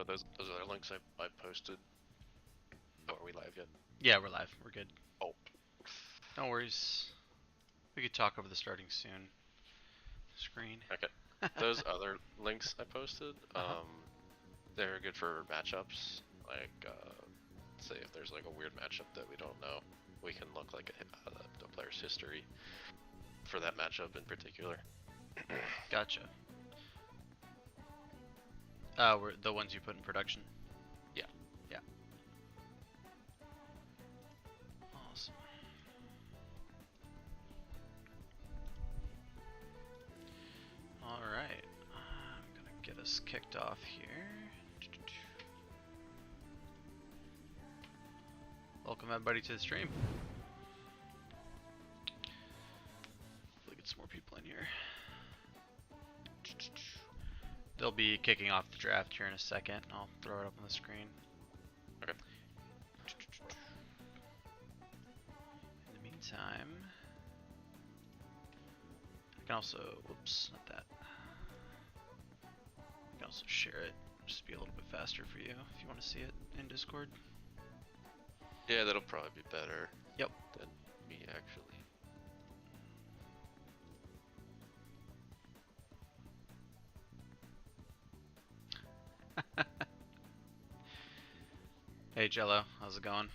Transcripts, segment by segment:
those other links I posted. Oh, are we live yet? Yeah, we're live. We're good. Oh, No worries. We could talk over the starting soon screen. okay. Those other links I posted, Uh-huh. they're good for matchups. Like, say if there's like a weird matchup that we don't know, we can look like the player's history for that matchup in particular. Gotcha. We're the ones you put in production. Yeah. Yeah. Awesome. All right. I'm gonna get us kicked off here. Welcome everybody to the stream. Hopefully get some more people in here. They'll be kicking off the draft here in a second. I'll throw it up on the screen. Okay. In the meantime, I can also, whoops, not that. I can also share it, just be a little bit faster for you if you want to see it in Discord. Yeah, that'll probably be better. Yep. Than me actually. Hey Jello, how's it going?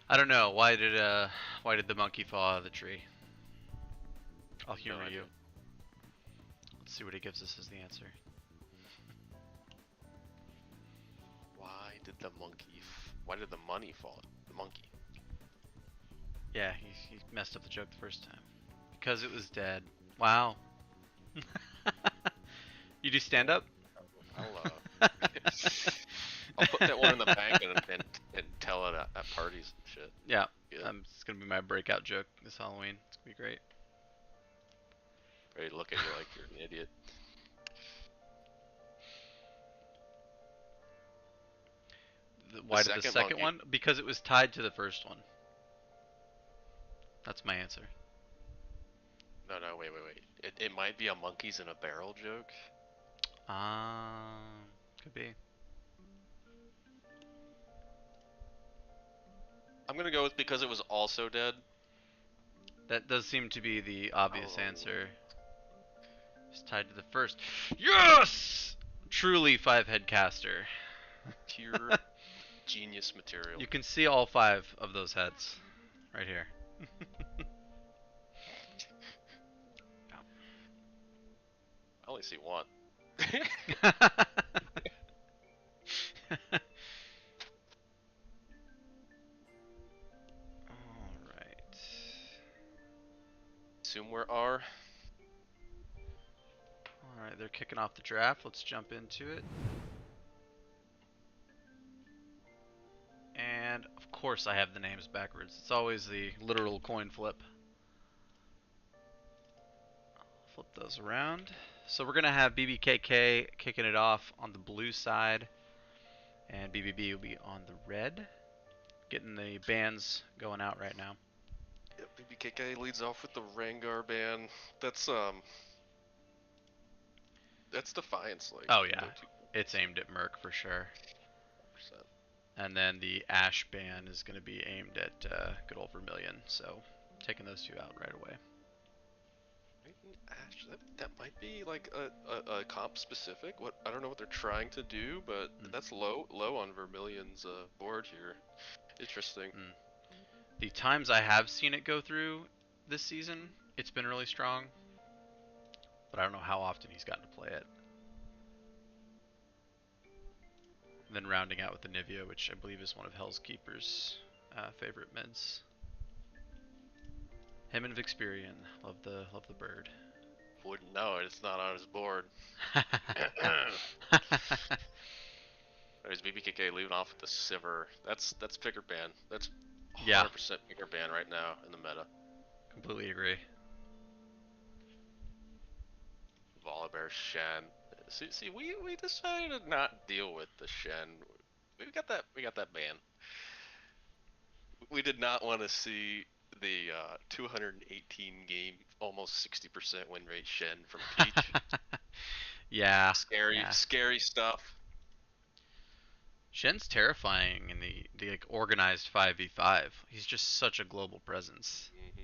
I don't know, why did the monkey fall out of the tree? I'll humor No you. idea. Let's see what he gives us as the answer. Why did the why did the money fall? The monkey. Yeah, he messed up the joke the first time. Because it was dead. Wow. You do stand up? I'll I'll put that one in the bank and tell it at parties and shit. Yeah, Yeah. it's gonna be my breakout joke this Halloween. It's gonna be great. Ready to look at you like you're an idiot. Why did the second monkey. one? Because it was tied to the first one. That's my answer. No, wait. It might be a monkeys in a barrel joke. Could be. I'm gonna go with because it was also dead. That does seem to be the obvious Oh. answer. It's tied to the first. Yes! Truly five-head caster. Pure genius material. You can see all five of those heads right here. I only see one. Alright. Assume we're R. Alright, they're kicking off the draft. Let's jump into it. And of course I have the names backwards. It's always the literal coin flip. Flip those around. So we're going to have BBKK kicking it off on the blue side. And BBB will be on the red. Getting the bands going out right now. Yep, BBKK leads off with the Rangar band. That's Defiance, like. Oh yeah, it's aimed at Merc for sure. 100%. And then the Ash ban is going to be aimed at good old Vermilion. So taking those two out right away. Ash, that might be like a comp specific. What I don't know what they're trying to do, but that's low on Vermilion's board here. Interesting. The times I have seen it go through this season, it's been really strong. But I don't know how often he's gotten to play it. And then rounding out with the Nivea, which I believe is one of Hell's Keeper's favorite mids. Him and Vixperian, love the bird. Wouldn't know it. It's not on his board. There's BBKK leaving off with the Sivir. That's picker ban. That's 100% picker ban right now in the meta. Completely agree. Volibear, Shen. See, we decided to not deal with the Shen. We got that ban. We did not want to see the 218 game, almost 60% win rate Shen from Peach. Yeah. Scary stuff. Shen's terrifying in the like organized 5v5. He's just such a global presence. Hmm.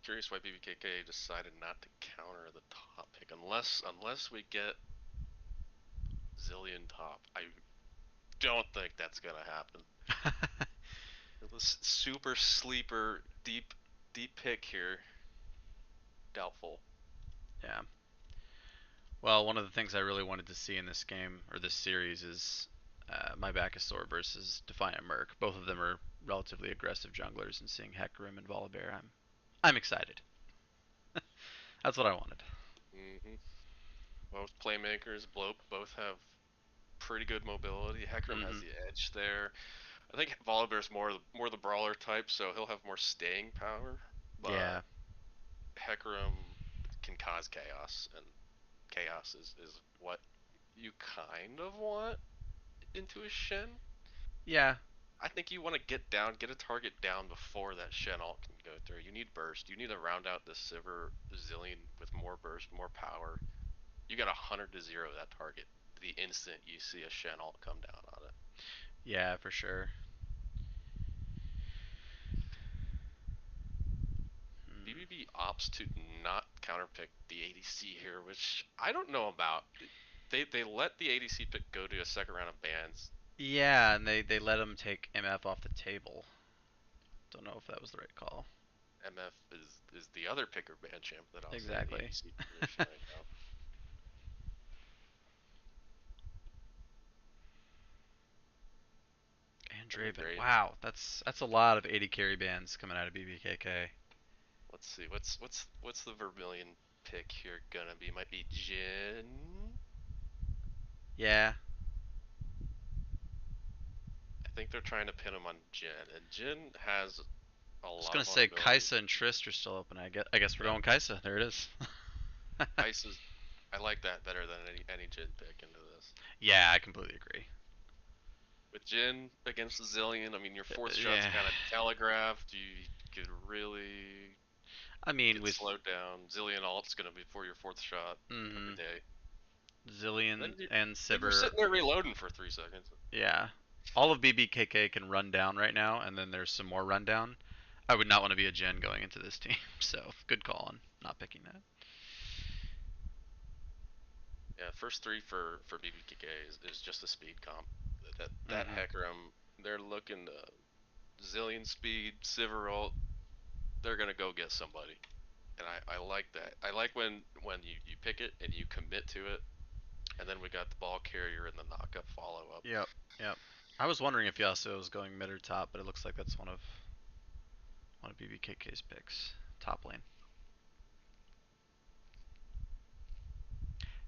Curious why BBKK decided not to counter the top pick unless we get Zillion top. I don't think that's gonna happen. This super sleeper deep pick here. Doubtful. Yeah. Well, one of the things I really wanted to see in this game or this series is my Backusaur versus Defiant Merc. Both of them are relatively aggressive junglers, and seeing Hecarim and Volibear, I'm excited. That's what I wanted. Hmm. Both playmakers, both have pretty good mobility. Hecarim has Hmm. the edge there. I think Volibear's more the brawler type, so he'll have more staying power. But Yeah. Hecarim can cause chaos, and chaos is what you kind of want into a Shen. Yeah. I think you want to get a target down before that Shen ult can go through. You need burst. You need to round out the Sivir Zillion with more burst, more power. You got 100 to 0 that target the instant you see a Shen ult come down on it. Yeah, for sure. Mm. BBB opts to not counterpick the ADC here, which I don't know about. They let the ADC pick go to a second round of bans. Yeah, and they let him take MF off the table. Don't know if that was the right call. MF is the other picker ban champ that I'll say in the Exactly. ADC position right now. And That'd be Draven. great. Wow, that's a lot of 80 carry bands coming out of BBKK. Let's see. What's the Vermilion pick here gonna be? Might be Jin. Yeah. I think they're trying to pin him on Jin, and Jin has a I was lot gonna of say vulnerability. Kaisa and Trist are still open. I guess we're Yep. going Kaisa. There it is. Ice is. I like that better than any Jin pick into this. Yeah, I completely agree. With Jin against the Zillion, I mean your fourth shot's Yeah. kind of telegraphed. You could really I mean, get with slowed down. Zillion ult's gonna be for your fourth shot every mm, day. Zillion and Then you're Sivir, sitting there reloading for 3 seconds. yeah. All of BBKK can run down right now, and then there's some more rundown. I would not want to be a Gen going into this team, so good call on not picking that. Yeah, first three for BBKK is just a speed comp. That Hmm. Hecarim, they're looking to Zillion speed, Sivir ult. They're gonna go get somebody, and I like that. I like when you pick it and you commit to it, and then we got the ball carrier and the knockup follow up. Yep, yep. I was wondering if Yasuo was going mid or top, but it looks like that's one of BBKK's picks. Top lane.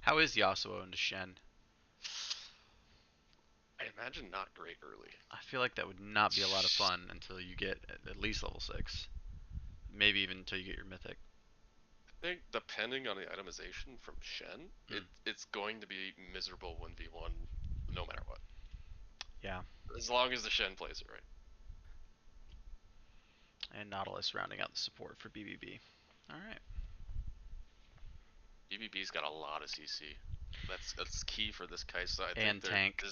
How is Yasuo into Shen? I imagine not great early. I feel like that would not be a lot of fun until you get at least level 6. Maybe even until you get your mythic. I think depending on the itemization from Shen, Mm, it's going to be miserable 1v1 no matter what. yeah. As long as the Shen plays it right. And Nautilus rounding out the support for BBB. Alright. BBB's got a lot of CC. That's key for this Kaisa. I think And they're tank.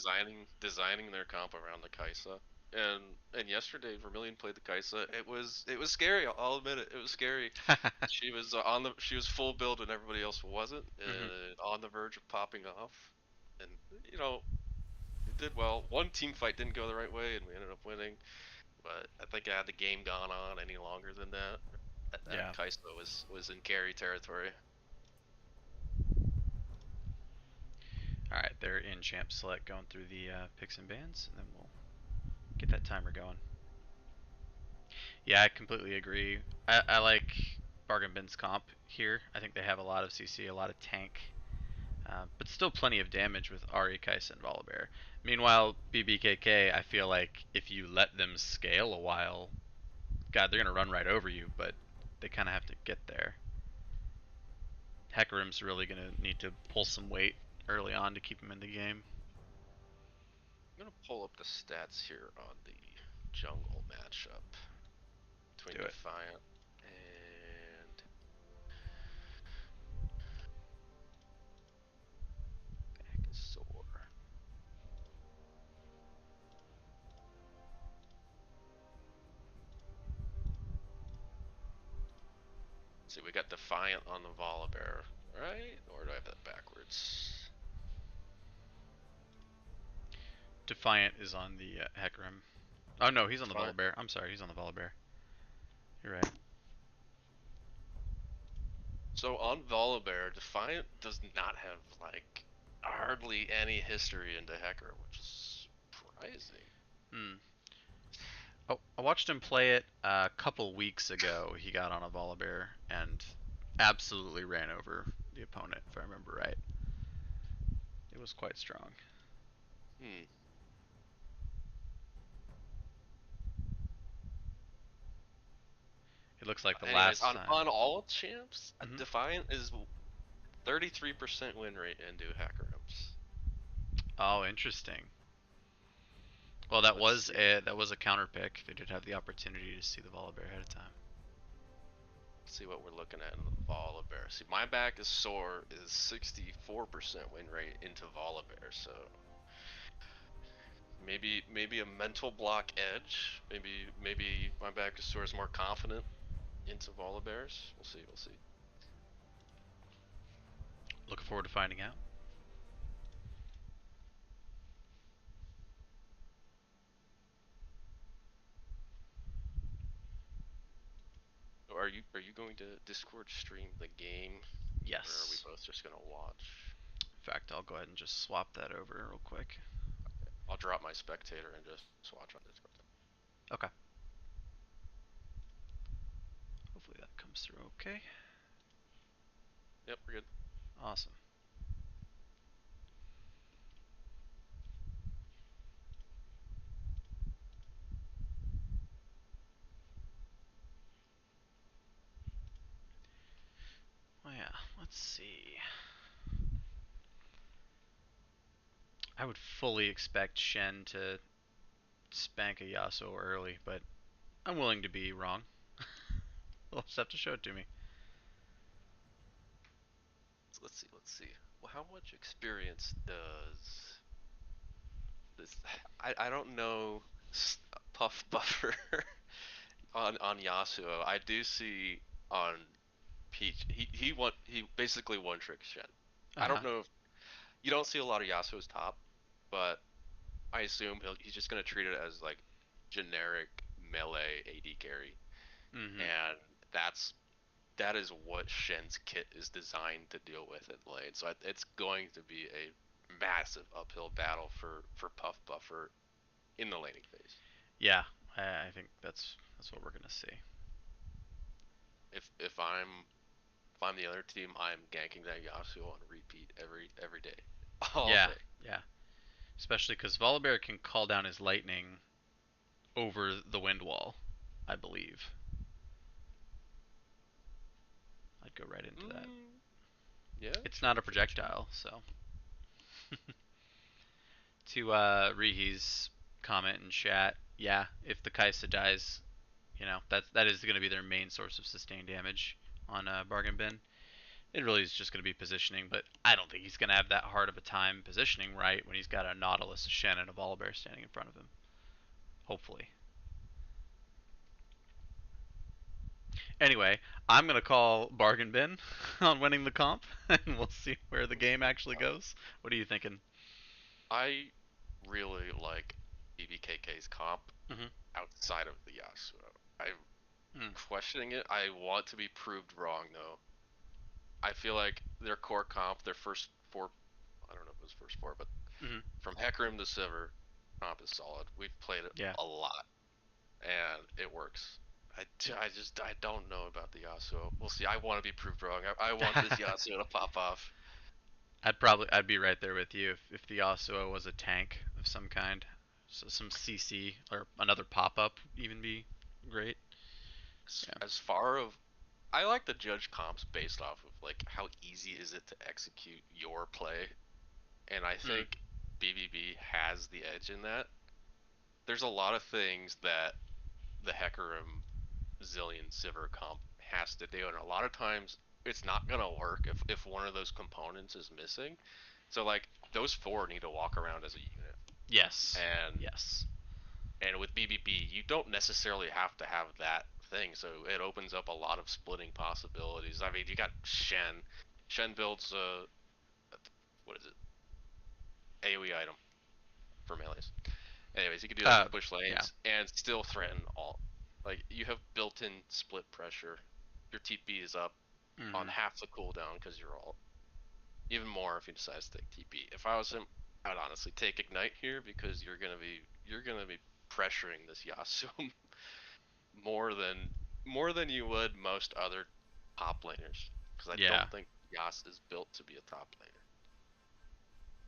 designing their comp around the Kaisa. And yesterday Vermilion played the Kaisa. It was scary. I'll admit it. It was scary. She was full build when everybody else wasn't, Hmm. and on the verge of popping off. And you know it did well. One team fight didn't go the right way, and we ended up winning. But I think had the game gone on any longer than that, that Yeah. Kaisa was in carry territory. Alright, they're in champ select going through the picks and bans, and then we'll get that timer going. Yeah, I completely agree. I like Bargain Bin's comp here. I think they have a lot of CC, a lot of tank, but still plenty of damage with Ari, Kai'Sa, and Volibear. Meanwhile, BBKK, I feel like if you let them scale a while, God, they're gonna run right over you. But they kind of have to get there. Hecarim's really gonna need to pull some weight early on to keep him in the game. I'm gonna pull up the stats here on the jungle matchup between Do it. Defiant and Backusaur. See, we got Defiant on the Volibear, right? Or do I have that backwards? Defiant is on the Hecarim. Oh no, he's on the Defiant. Volibear. I'm sorry, he's on the Volibear. You're right. So on Volibear, Defiant does not have like hardly any history into Hecarim, which is surprising. Hmm. Oh, I watched him play it a couple weeks ago. He got on a Volibear and absolutely ran over the opponent, if I remember right. It was quite strong. Hmm. It looks like the Anyways, last on time. all champs, Hmm. Defiant is 33% win rate into Hecarim's. Oh, interesting. Well, that Let's was see. a counter pick. They did have the opportunity to see the Volibear ahead of time. Let's see what we're looking at in the Volibear. See, my back is sore is 64% win rate into Volibear, so maybe a mental block edge. Maybe my back is sore is more confident into Volibears. We'll see. We'll see. Looking forward to finding out. Are you going to Discord stream the game, or are we Yes. both just gonna watch? In fact, I'll go ahead and just swap that over real quick. I'll drop my spectator and just watch on Discord. Okay. Hopefully that comes through okay. Yep, we're good. Awesome. Oh yeah, let's see. I would fully expect Shen to spank a Yasuo early, but I'm willing to be wrong. We'll just have to show it to me. So let's see. Let's see. Well, how much experience does this? I don't know. Puff Buffer on Yasuo. I do see on Peach. He basically one trick Shen. Uh I don't huh. know if you don't see a lot of Yasuo's top, but I assume he's just gonna treat it as like generic melee AD carry, Mm-hmm. and that's that is what Shen's kit is designed to deal with in lane. So it's going to be a massive uphill battle for Puff Buffer in the laning phase. Yeah, I think that's what we're gonna see. If I'm the other team, I'm ganking that Yasuo on repeat every day, all Yeah, day. yeah. Especially because Volibear can call down his lightning over the wind wall, I believe. I'd go right into that. Mm, yeah, It's not a true. projectile, so. To Rihi's comment in chat, yeah, if the Kaisa dies, that is going to be their main source of sustained damage on Bargain Bin. It really is just going to be positioning, but I don't think he's going to have that hard of a time positioning right when he's got a Nautilus, a Shen, and a Volibear standing in front of him. Hopefully. Anyway, I'm going to call Bargain Bin on winning the comp, and we'll see where the game actually goes. What are you thinking? I really like BBKK's comp Mm-hmm. outside of the Yasuo. I'm Mm. questioning it. I want to be proved wrong though. I feel like their core comp, their first four, I don't know if it was first four, but Mm-hmm. from Hecarim to Sivir, comp is solid. We've played it Yeah. a lot, and it works. I don't know about the Yasuo. We'll see. I want to be proved wrong. I want this Yasuo to pop off. I'd be right there with you if the Yasuo was a tank of some kind. So some CC or another pop up even be great. Yeah. As far of I like to judge comps based off of like how easy is it to execute your play, and I Mm. think BBB has the edge in that. There's a lot of things that the Hecarim Zillion Sivir comp has to do, and a lot of times it's not gonna work if one of those components is missing. So like those four need to walk around as a unit, Yes. and Yes. with BBB you don't necessarily have to have that thing, so it opens up a lot of splitting possibilities. I mean, you got Shen. Shen builds what is it? AoE item for melees. Anyways, you can do that with push Yeah. lanes and still threaten all. Like, you have built-in split pressure. Your TP is up on Mhm. half the cooldown because you're all. Even more if you decide to take TP. If I was him, I'd honestly take Ignite here because you're gonna be pressuring this Yasuo more than you would most other top laners. Because I Yeah. don't think Yas is built to be a top laner.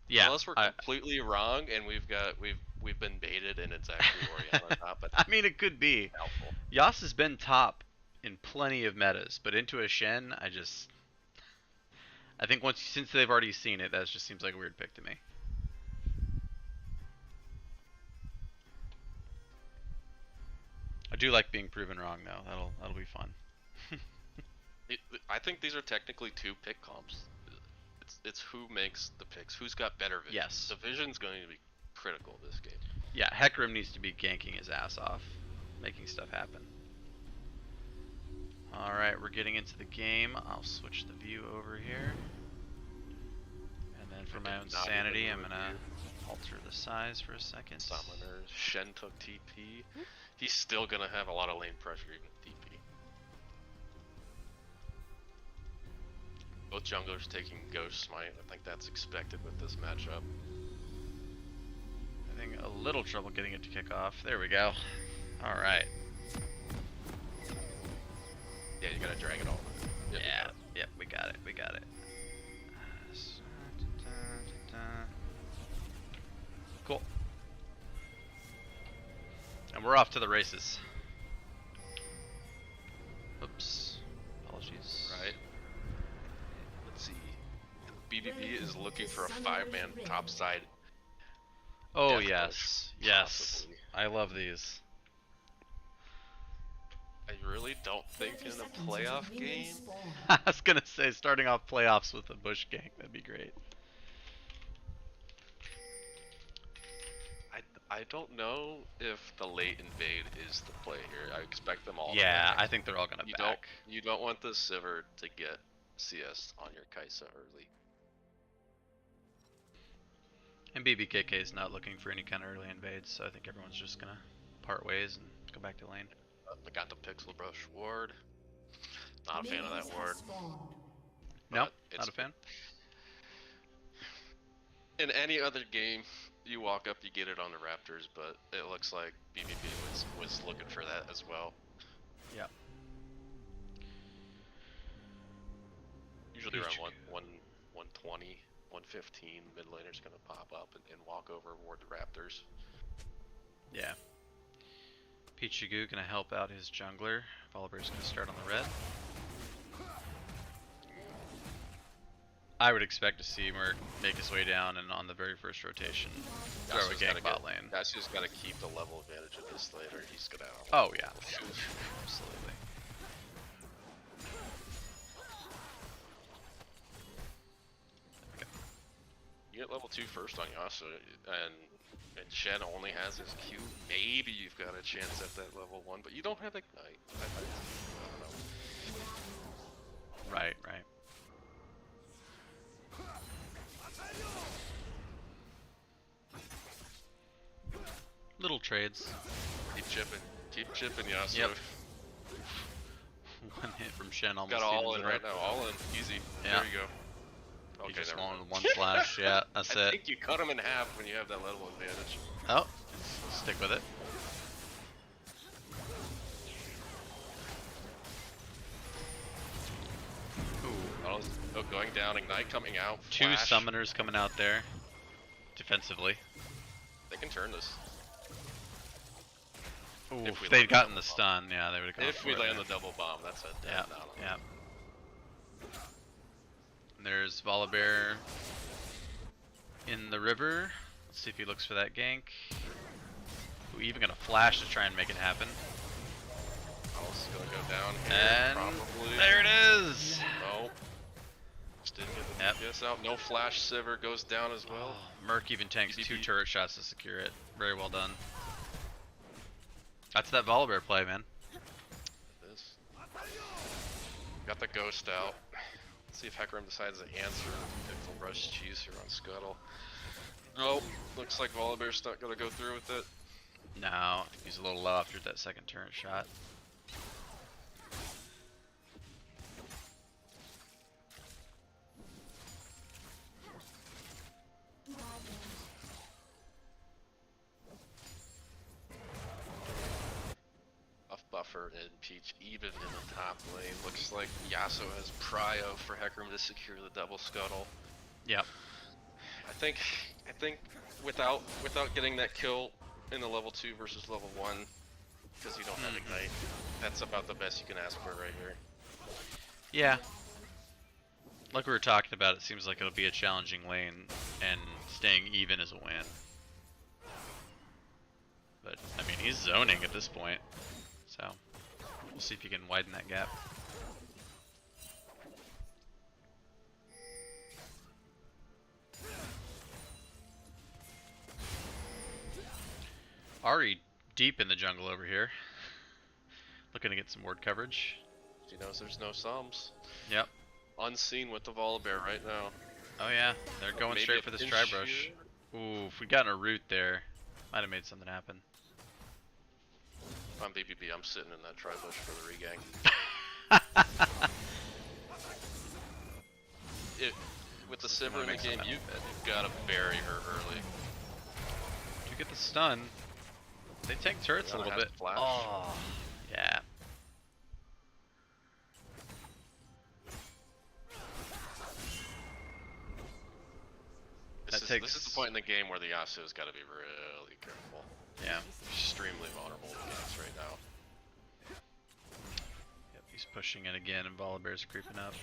Yeah. Unless we're completely wrong and we've been baited and it's actually Orianna top, but I mean, it could be. doubtful. Yas has been top in plenty of metas, but into a Shen, I think since they've already seen it, that just seems like a weird pick to me. I do like being proven wrong though. That'll be fun. I think these are technically two pick comps. It's who makes the picks, who's got better vision. Yes. The vision's going to be critical this game. Yeah, Hecarim needs to be ganking his ass off, making stuff happen. Alright, we're getting into the game. I'll switch the view over here. And then for my own sanity, I'm gonna alter the size for a second. Summoners. Shen took TP. He's still gonna have a lot of lane pressure even with TP. Both junglers taking Ghost Smite. I think that's expected with this matchup. Having a little trouble getting it to kick off. There we go. Alright. Yeah, you gotta drag it all. Yeah, yep, we got it, we got it. Cool. And we're off to the races. Oops. Apologies. Right. Let's see. BBB is looking for a 5-man topside. Oh Death yes, push, yes. possibly. I love these. I really don't think in a playoff game. I was gonna say starting off playoffs with a bush gank, that'd be great. I don't know if the late invade is the play here. I expect them all. Yeah, to back. I think they're all gonna back. You don't want the Sivir to get CS on your Kai'Sa early. And BBKK is not looking for any kind of early invades, so I think everyone's just gonna part ways and go back to lane. I got the Pixel Brush ward. Not a fan of that ward. Nope, not a fan. In any other game, you walk up, you get it on the Raptors, but it looks like BBB was looking for that as well. Yep. Usually around 120, 115, mid laner's gonna pop up and walk over ward the Raptors. Yeah. Pichigu gonna help out his jungler. Volibear's gonna start on the red. I would expect to see Merc make his way down and on the very first rotation throw a gank bot lane. That's just gotta keep the level advantage of this later. He's gonna. Oh yeah, absolutely. You get level 2 first on Yasuo, and Shen only has his Q. Maybe you've got a chance at that level 1, but you don't have Ignite. I don't know. Right, right. Little trades. Keep chipping Yasuo. Yep. One hit from Shen almost. Got all in right now, all in, easy. Yeah. There you go. Okay, Okay, just never mind. one slash. Yeah, that's I it. think you cut him in half when you have that level advantage. Oh, stick with it. Ooh, oh, going down, Ignite coming out. Two Flash. summoners coming out there. Defensively. They can turn this. Ooh, if they'd gotten the stun, yeah, they would have gone If for we it. land the double bomb, that's a dead Yeah, down. yeah. And there's Volibear in the river. Let's see if he looks for that gank. Ooh, even gonna flash to try and make it happen. Also gonna go down here, And probably. there it is! No. Just didn't get the DPS out. No flash, Sivir goes down as well. Oh, Merc even tanks BBB. 2 turret shots to secure it. Very well done. That's that Volibear play, man. Got the ghost out. Let's see if Hecarim decides to answer. Pickle rush cheese here on Scuttle. Nope. Looks like Volibear's not gonna go through with it. No, he's a little low after that second turret shot. Buffer and Peach even in the top lane. Looks like Yasuo has prio for Hecarim to secure the double scuttle. Yep. I think without getting that kill in the level 2 versus level 1, because you don't have Ignite, that's about the best you can ask for right here. Yeah. Like we were talking about, it seems like it'll be a challenging lane, and staying even is a win. But, I mean, he's zoning at this point. So, we'll see if you can widen that gap. Ari deep in the jungle over here. Looking to get some ward coverage. She knows there's no Psalms. Yep. Unseen with the Volibear right now. Oh yeah, they're going Maybe straight for this tri-brush. Ooh, if we got a root there, might have made something happen. If I'm BBB, I'm sitting in that tri-bush for the regang. With the Sivir in the game, you've got to bury her early. Did you get the stun? They tank turrets a little bit. Flash. Oh, yeah. This is the point in the game where the Yasuo's got to be really careful. Yeah. Extremely vulnerable to games right now. Yep, he's pushing it again, and Volibear's creeping up.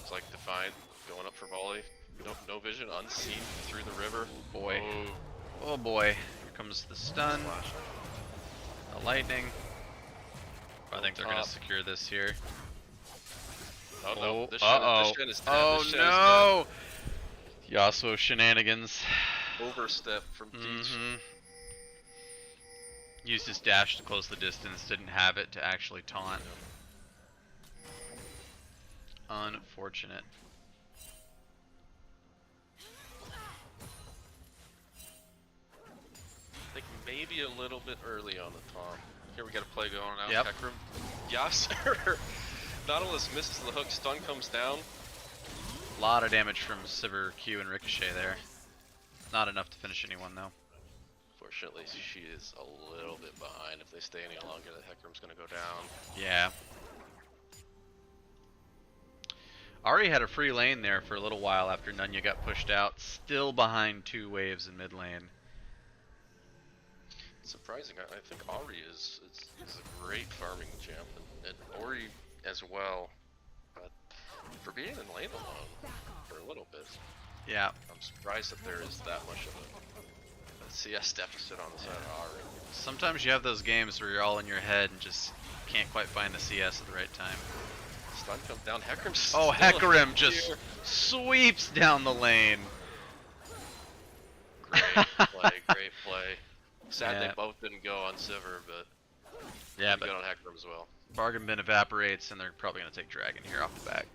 It's like Defiant going up for volley. No vision, unseen through the river. Boy. Oh boy. Here comes the stun. The lightning. I think they're gonna secure this here. Oh no, this Shen is dead. Oh no! Yasuo shenanigans. Overstep from Peach. Used his dash to close the distance, didn't have it to actually taunt. Unfortunate. I think maybe a little bit early on the taunt. Here we got a play going on. Yep. Hecarim. Yasuo. Nautilus misses the hook, stun comes down. A lot of damage from Sivir, Q, and Ricochet there. Not enough to finish anyone though. Fortunately, she is a little bit behind. If they stay any longer, the Hecarim's gonna go down. Yeah. Ari had a free lane there for a little while after Nunya got pushed out. Still behind 2 waves in mid lane. It's surprising. I think Ari is a great farming champ, and Ori as well. But for being in lane alone for a little bit, yeah, I'm surprised that there is that much of a CS deficit on the side of Ari. Sometimes you have those games where you're all in your head and just can't quite find the CS at the right time. Stun comes down. Hecarim. Oh, Hecarim just sweeps down the lane. Great play, great play. Sad they both didn't go on Sivir, but yeah, but good on Hecarim as well. Bargain bin evaporates, and they're probably going to take Dragon here off the back.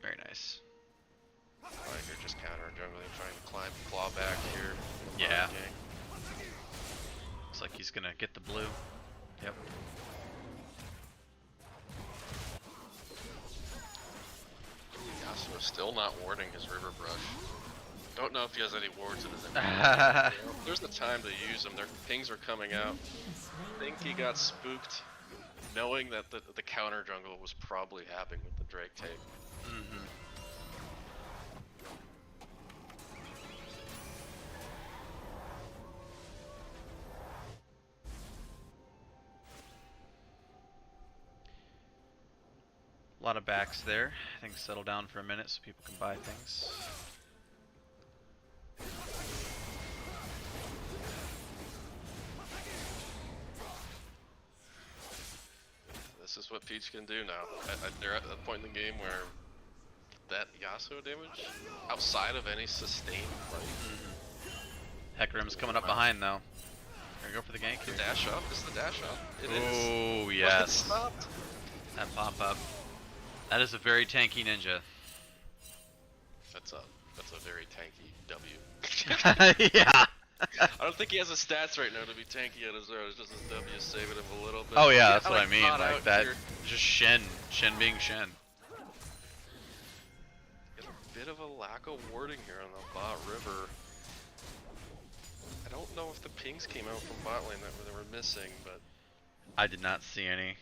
Very nice. You're just countering jungling, trying to climb, claw back here. Yeah. Looks like he's going to get the blue. Yep. Yasuo still not warding his river brush. Don't know if he has any wards in his inventory. There's the time to use them. Their pings are coming out. I think he got spooked, knowing that the counter jungle was probably happening with the Drake tape. A lot of backs there. Things settle down for a minute so people can buy things. This is what Peach can do now. They're at the point in the game where that Yasuo damage, outside of any sustained fight. Hecarim's coming up behind though. Gonna go for the gank here. The dash up? This is the dash up. It is. Oh yes. Stopped. That pop pop up. That is a very tanky ninja. That's a very tanky W. Yeah. I don't think he has the stats right now to be tanky at his own. It's just his W saving him a little bit. Oh yeah, Get, that's what I mean. caught Like out that, here. just Shen being Shen. Get a bit of a lack of warding here on the bot river. I don't know if the pings came out from bot lane that they were missing, but I did not see any.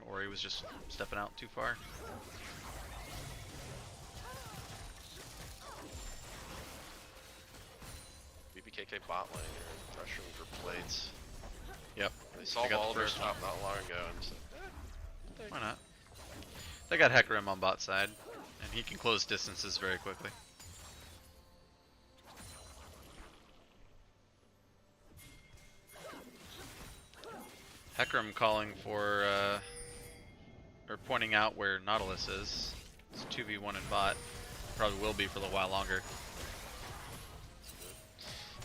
Ori was just stepping out too far. BBKK bot lane here, pressuring for plates. Yep. They saw They got the Oliver's first one. top not long ago and just Why not? They got Hecarim on bot side, and he can close distances very quickly. Hecarim calling for, or pointing out where Nautilus is. It's 2v1 in bot. Probably will be for a little while longer.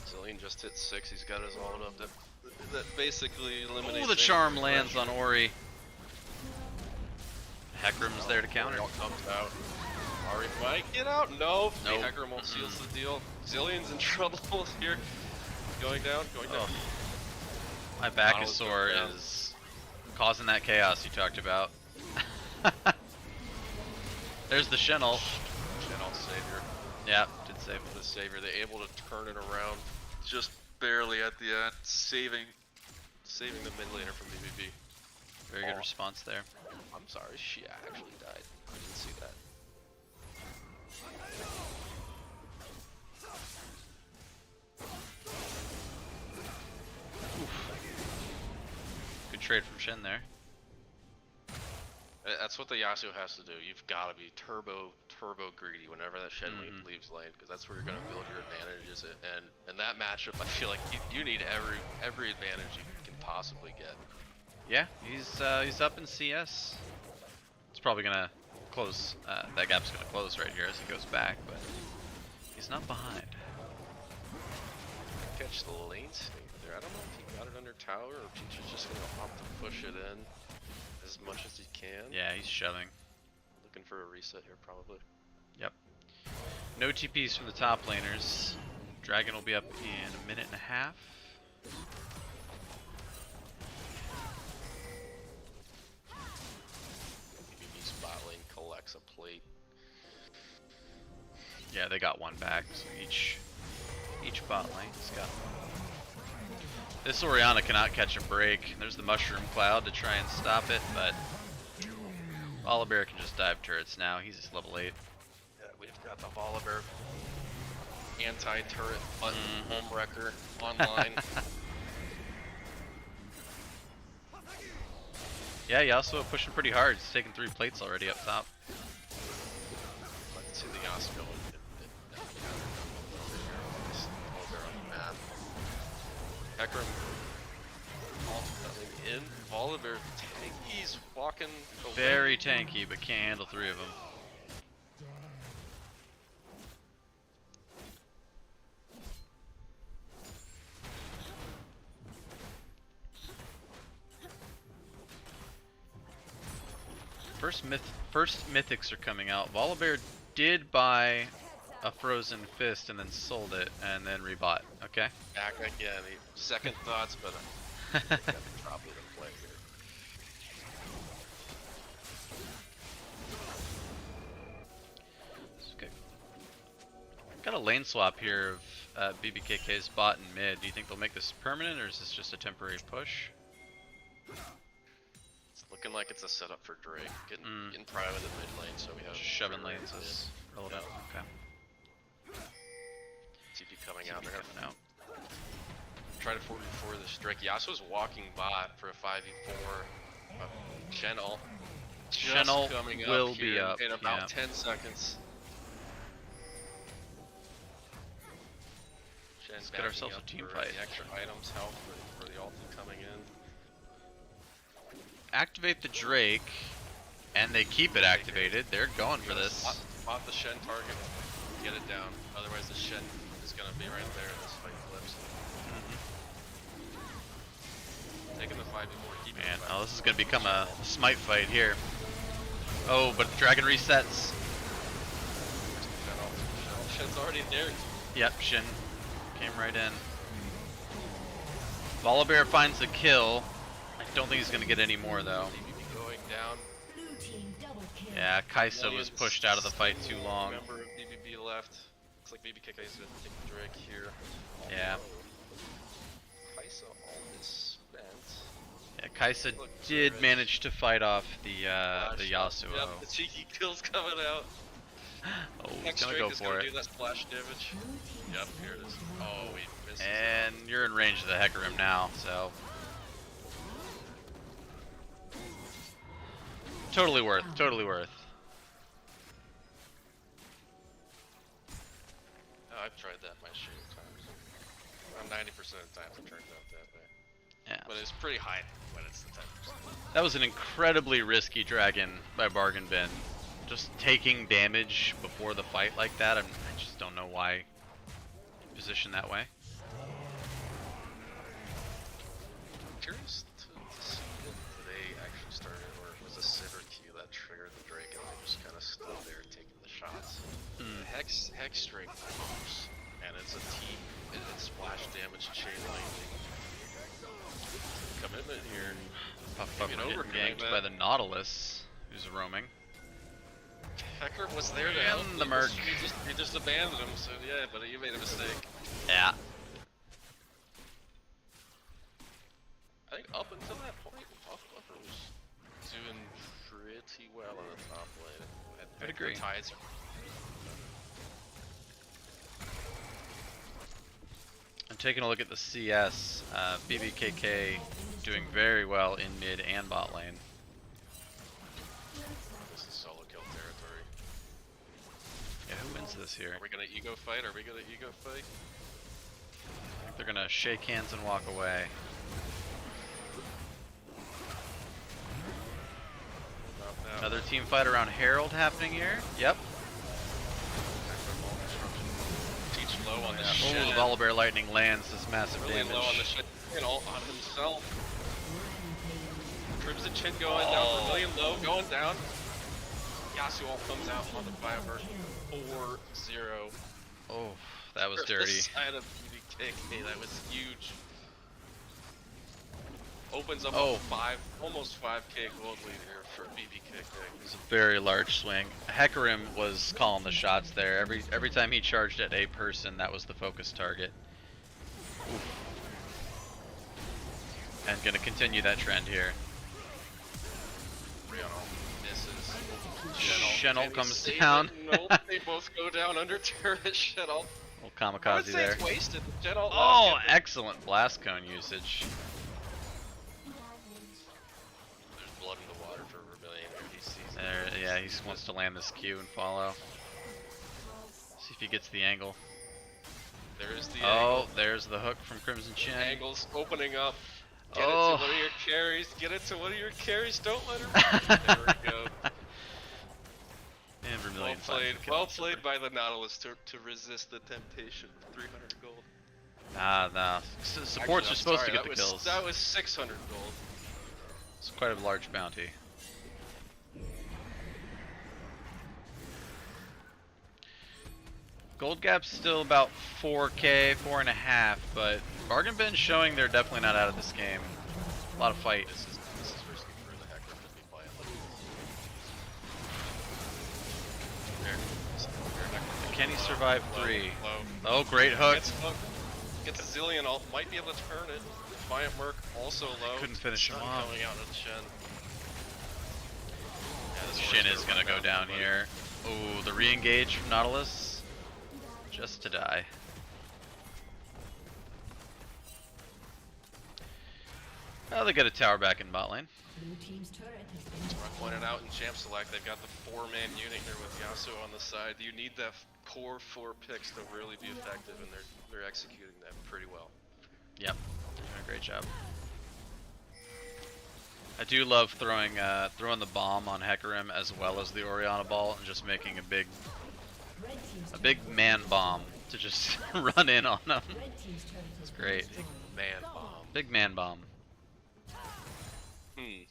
Zillion just hit 6, he's got his ult up that basically eliminates. Oh, the any charm lands pressure. on Ori. Hecarim's there to counter. Ori comes out. Ori might get out. No, Nope. Hecarim won't seals the deal. Zillion's in trouble here. Going down, going down. My Nautilus Bacchusaur goes down. is causing that chaos you talked about. There's the Shen'el. Channel savior. Yeah, did save The savior, they're able to turn it around just barely at the end, saving the mid laner from BBB. Very good response there. I'm sorry, she actually died. I didn't see that. Good trade from Shen there. That's what the Yasuo has to do. You've got to be turbo greedy whenever that Shen leaves lane, because that's where you're going to build your advantages. And that matchup, I feel like you need every advantage you can possibly get. Yeah, he's up in CS. It's probably gonna close. That gap's gonna close right here as he goes back, but he's not behind. Catch the lane snake there. I don't know if he got it under tower or if he's just going to opt to push it in as much as he can. Yeah, he's shoving. Looking for a reset here, probably. Yep. No TPs from the top laners. Dragon will be up in a minute and a half. BBB's bot lane collects a plate. Yeah, they got one back, so each bot lane's got one. This Orianna cannot catch a break. There's the mushroom cloud to try and stop it, but Volibear can just dive turrets now. He's just level 8. Yeah, we've got the Volibear anti-turret button home wrecker online. Yeah, Yasuo pushing pretty hard. He's taking 3 plates already up top. Let's see the Yasuo and Volibear on the map. Hecarim coming in. Volibear he's walking away. Very tanky, but can't handle 3 of them. First mythics are coming out. Volibear did buy a frozen fist and then sold it and then rebought. Okay. Back again. Second thoughts, but got to drop it in play here. Okay. Got a lane swap here of BBKK's bot and mid. Do you think they'll make this permanent, or is this just a temporary push? It's looking like it's a setup for Drake. Getting private in the mid lane, so we have Just shoving Drake lanes in. is rolled out. Okay. TP coming out. TP They're coming out. gonna try to 4v4 this Drake. Yasuo's walking bot for a 5v4. Shen'el. Shen'el coming will up be here up, in about yeah. 10 seconds. Shen Let's get backing ourselves a up team for fight. The extra items help for the ulti coming in. Activate the Drake, and they keep it activated. They're going for this. Spot the Shen target. Get it down. Otherwise the Shen is going to be right there and this fight flips. Taking the 5v4, keeping Man, the 5v4. oh, this is gonna become a smite fight here. Oh, but dragon resets. Shen's already there. Yep, Shin came right in. Volibear finds the kill. I don't think he's gonna get any more though. BBB going down. Yeah, Kai'Sa was pushed out of the fight too long. Member of BBB left. Looks like BBKK is gonna take the Drake here. Yeah. Kai'Sa almost spent. Yeah, Kai'Sa did manage to fight off the Yasuo. Yep, the cheeky kills coming out. Oh, he's Next gonna Drake go is for gonna it. do that splash damage. Yep, here it is. Oh, he misses. And you're in range of the Hecarim now, so totally worth, totally worth. Oh, I've tried that my share of times. Around 90% of the times it turns out that way. Yeah. But it's pretty high when it's the 10%. That was an incredibly risky dragon by Bargain Bin. Just taking damage before the fight like that, I just don't know why position that way. Curious to see if they actually started, or it was a Sitter Q that triggered the Drake and they just kind of stood there taking the shots. Hex Drake moves, and it's a team, it's splash damage, chain lightning. Commitment here. Puff getting ganked by the Nautilus, who's roaming. Hecker was there to help. The Merc. He just abandoned him, so yeah, but you made a mistake. Yeah. I think up until that point, Buffer was doing pretty well in the top lane. I'd agree. The tides. I'm taking a look at the CS. BBKK doing very well in mid and bot lane. This is solo kill territory. Yeah, who wins this here? Are we gonna ego fight? Are we gonna ego fight? I think they're gonna shake hands and walk away. Another team fight around Herald happening here. Yep. Teach low on the Oh, Shen. the Volibear Lightning lands this massive Really damage. low on the Shen and all on himself. Crimson Chin going down for million low, going down. Yasuo comes out on the Firebird 4-0. Oh, that was For dirty. the side of BBKK, that was huge. Opens up a almost 5k gold lead here for BBKK. It was a very large swing. Hecarim was calling the shots there. Every time he charged at a person, that was the focus target. Oof. And gonna continue that trend here. Shen'll comes down. Nope, they both go down under turret. Shen'll. Little I would kamikaze say there. it's wasted. Shen'll. Oh, excellent blast cone usage. There's blood in the water for Vermilion here. He sees it. There, yeah, he just wants to land this Q and follow. See if he gets the angle. There is the angle. There's the hook from Crimson Chin. Angles opening up. Get it to one of your carries. Get it to one of your carries. Don't let her. There we go. And Vermilion Well played by the Nautilus to resist the temptation. 300 gold. Nah. Supports are supposed to get the kills. That was 600 gold. It's quite a large bounty. Gold gap's still about 4k, 4.5, but Bargain Bin's showing they're definitely not out of this game. A lot of fight. This is risky for the Hecarim to be playing. Can he survive 3? Low. Oh, great hook. Gets a zillion ult. Might be able to turn it. Defiant Merc also low. Couldn't finish him Stun off. coming out of Shen. Shin is gonna go down here. Oh, the re-engage from Nautilus. Just to die. Oh, they got a tower back in bot lane. I pointed out in Champ Select, they've got the 4-man unit here with Yasuo on the side. You need that core 4 picks to really be effective, and they're executing that pretty well. Yep, they're doing a great job. I do love throwing the bomb on Hecarim as well as the Orianna ball and just making a big man bomb to just run in on him. It's great. Man bomb. Big man bomb. Hmm.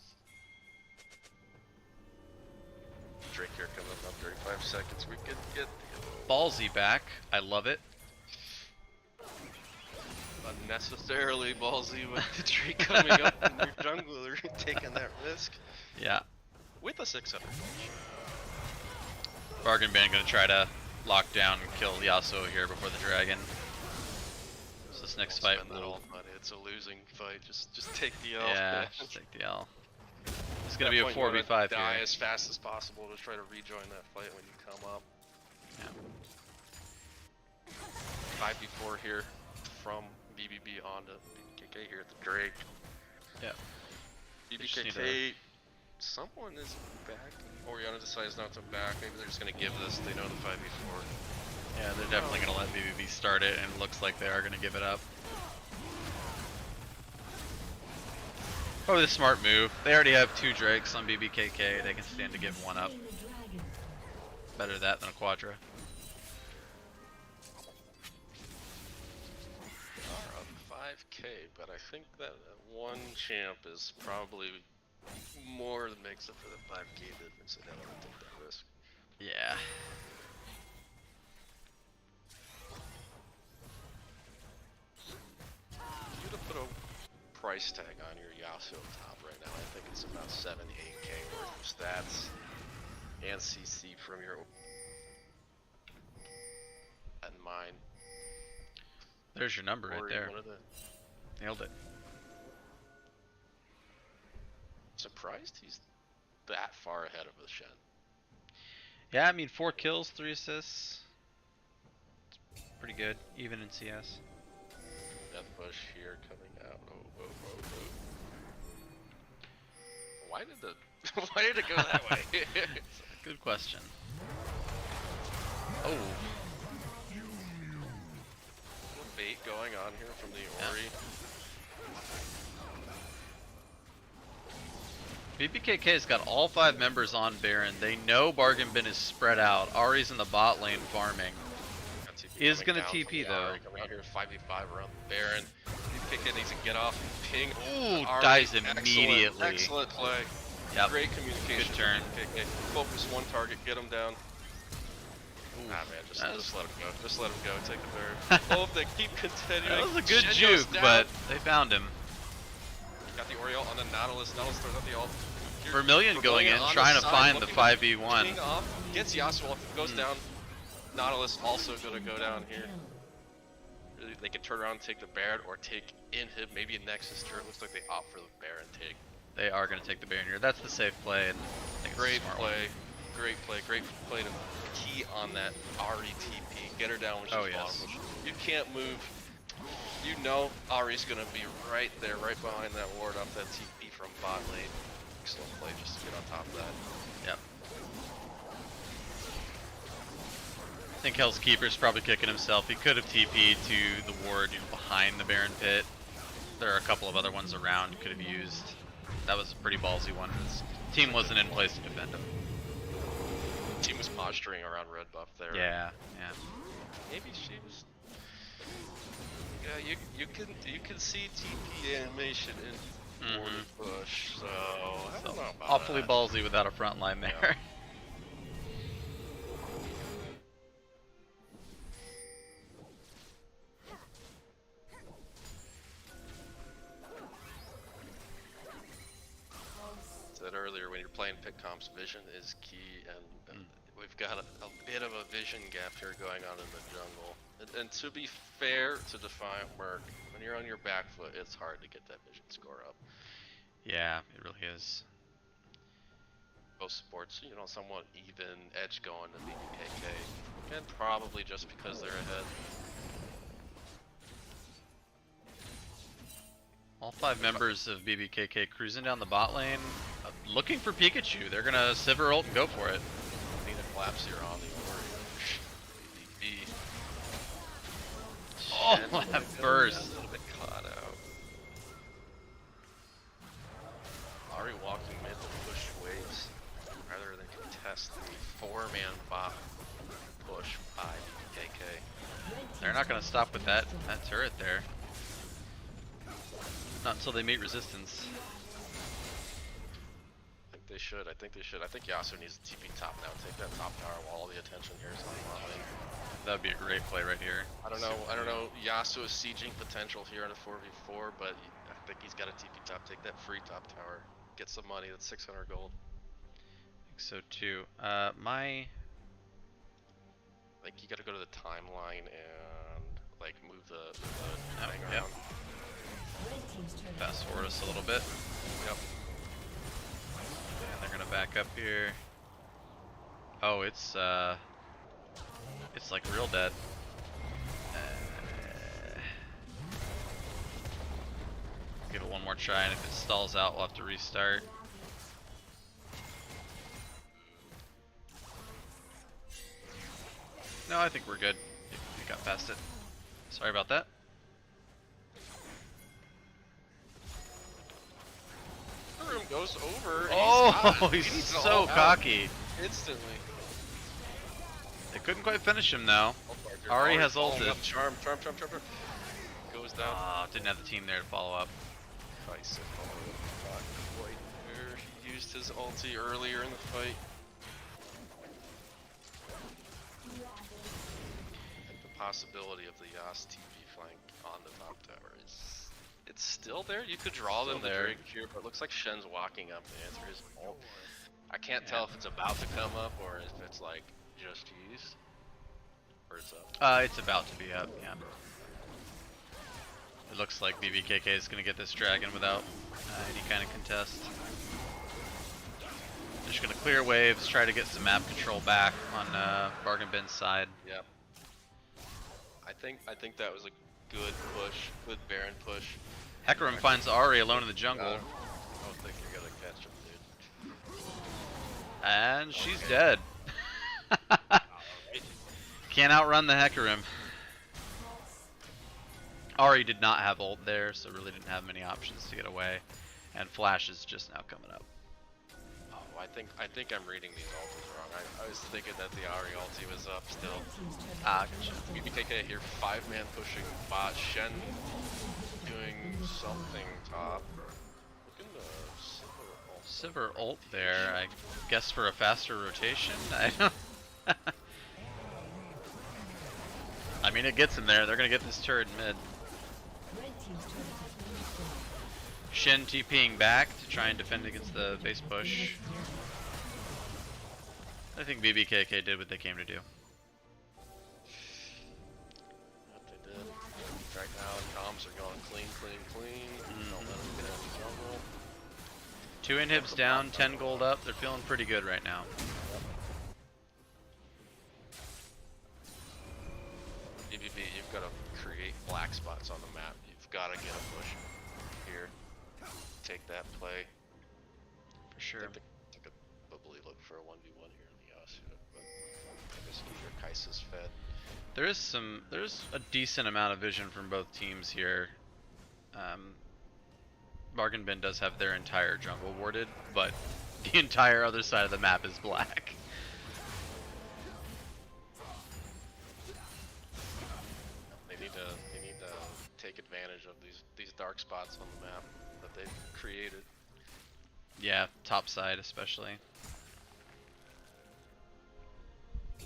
Drake here coming up about 35 seconds. We could get Ballsy back. I love it. unnecessarily ballsy with the Drake coming up and your jungler taking that risk Yeah. with a 600 gold. Bargain Band gonna try to lock down and kill Yasuo here before the dragon. So this next fight Spend that will... all money. It's a losing fight. Just take the L. Yeah, just take the L. It's At gonna that be a point, you wanna 4v5 die here. as fast as possible to try to rejoin that fight when you come up. Yeah. 5v4 here from BBB onto BBKK here at the Drake. Yeah. Just need BBKK, someone is back. Oriana decides not to back. Maybe they're just gonna give this. They know the 5v4. Yeah, they're definitely gonna let BBB start it, and it looks like they are gonna give it up. Probably the smart move. They already have 2 Drakes on BBKK. They can stand to give one up. Better that than a Quadra. Are up 5k, but I think that one champ is probably more than makes up for the 5k difference. They don't want to take that risk. Yeah. If you'd have put a price tag on your Yasuo top right now, I think it's about 7, 8k worth of stats and CC from your and mine. There's your number right Or there. one of the Nailed it. surprised he's that far ahead of the Shen. Yeah, I mean 4 kills, 3 assists. It's pretty good, even in CS. Death push here coming out. Oh. Why did the why did it go that way? Good question. Oh. Little bait going on here from the Ori. BBKK's got all 5 members on Baron. They know Bargain Bin is spread out. Ari's in the bot lane farming. Is gonna TP though. Coming out here 5v5 around the Baron. BBKK needs to get off and ping. Ooh, Ari, dies excellent, immediately. Excellent play. Yep. Great communication. Good turn. BBKK. Focus one target, get him down. Ooh, Nah, man, just that let him go. Just let him go. Take the Baron. Oh, if they keep continuing. That was a good Shen goes juke, down. but they found him. Got the Oriole on the Nautilus. Nautilus throws out the ult. Vermilion going in, on trying to side, find the looking 5v1. King off, gets Yasuo, goes down. Nautilus also gonna go down here. Really, they could turn around and take the Baron or take Inhib, maybe a Nexus turret. Looks like they opt for the Baron take. They are going to take the Baron here. That's the safe play. And I think it's a Great smart play. Great play to key on that RETP. Get her down when she's vulnerable. You can't move. You know Ari's gonna be right there, right behind that ward up that TP from bot lane. Excellent play just to get on top of that. Yep. I think Hell's Keeper's probably kicking himself. He could have TP'd to the ward, behind the Baron pit. There are a couple of other ones around he could have used. That was a pretty ballsy one. His team wasn't in place to defend him. Team was posturing around red buff there. Yeah. Maybe she was. Yeah, you can see TP animation in ward push. So I don't know about awfully that. ballsy without a front line there. Yeah. Said earlier, when you're playing Pitcom's vision is key, and we've got a bit of a vision gap here going on in the jungle. And to be fair to Defiant Merc, when you're on your back foot, it's hard to get that vision score up. Yeah, it really is. Both sports, somewhat even edge going to BBKK, and probably just because they're ahead. All 5 members of BBKK cruising down the bot lane, looking for Pikachu. They're gonna Sivir ult and go for it. Need a collapse here on the Warrior. BBB. Oh, that burst. A little bit caught out. Ari walking mid to push waves rather than contest the 4-man bot push by BBKK. They're not gonna stop with that turret there. Not until they meet resistance. they should. I think they should. I think Yasuo needs to TP top now. Take that top tower while all the attention here is on bot lane. That would be a great play right here. I don't know. Yasuo's sieging potential here in a 4v4, but I think he's got a TP top. Take that free top tower. Get some money. That's 600 gold. I think so too. My Like you got to go to the timeline and like move the thing yep. around. Fast forward us a little bit. Yep. And they're gonna back up here. Oh, it's like real dead. Give it one more try, and if it stalls out, we'll have to restart. No, I think we're good. We got past it. Sorry about that. Room goes over. Oh, he's so cocky. Instantly. They couldn't quite finish him though. Ari has ulted. Charm. Goes down. Ah, didn't have the team there to follow up. He used his ulti earlier in the fight. I think the possibility of the Yas TV flank on the top tower is... It's still there. You could draw them there here, but it looks like Shen's walking up to answer his ult. I can't tell if it's about to come up or if it's like just used. Or it's up. It's about to be up, yeah. It looks like BBKK is going to get this dragon without any kind of contest. They're just going to clear waves, try to get some map control back on Bargain Bin's side. Yep. I think that was a good push, good Baron push. Hecarim finds Ari alone in the jungle. I don't think you're gonna catch him, dude. And she's dead. Can't outrun the Hecarim. Ari did not have ult there, so really didn't have many options to get away. And Flash is just now coming up. Oh, I think I'm reading these ultis wrong. I was thinking that the Ari ulti was up still. Ah, gotcha. BBKK here, 5-man pushing bot. Shen doing something top. Looking to Sivir ult there, I guess for a faster rotation. I don't. I mean, it gets him there. They're gonna get this turret in mid. Shen TPing back to try and defend against the base push. I think BBKK did what they came to do. What they did. Right now, comms are going clean. Don't let them get out of the jungle. 2 inhibs down, 10 gold up. They're feeling pretty good right now. BBB, you've got to create black spots on the map. You've got to get a push here. Take that play. For sure. They could probably look for a 1v1 here in the Yasuo, but I guess either Kai'Sa's fed. There's a decent amount of vision from both teams here. Bargain Bin does have their entire jungle warded, but the entire other side of the map is black. They need to take advantage of these dark spots on the map that they've created. Yeah, top side especially.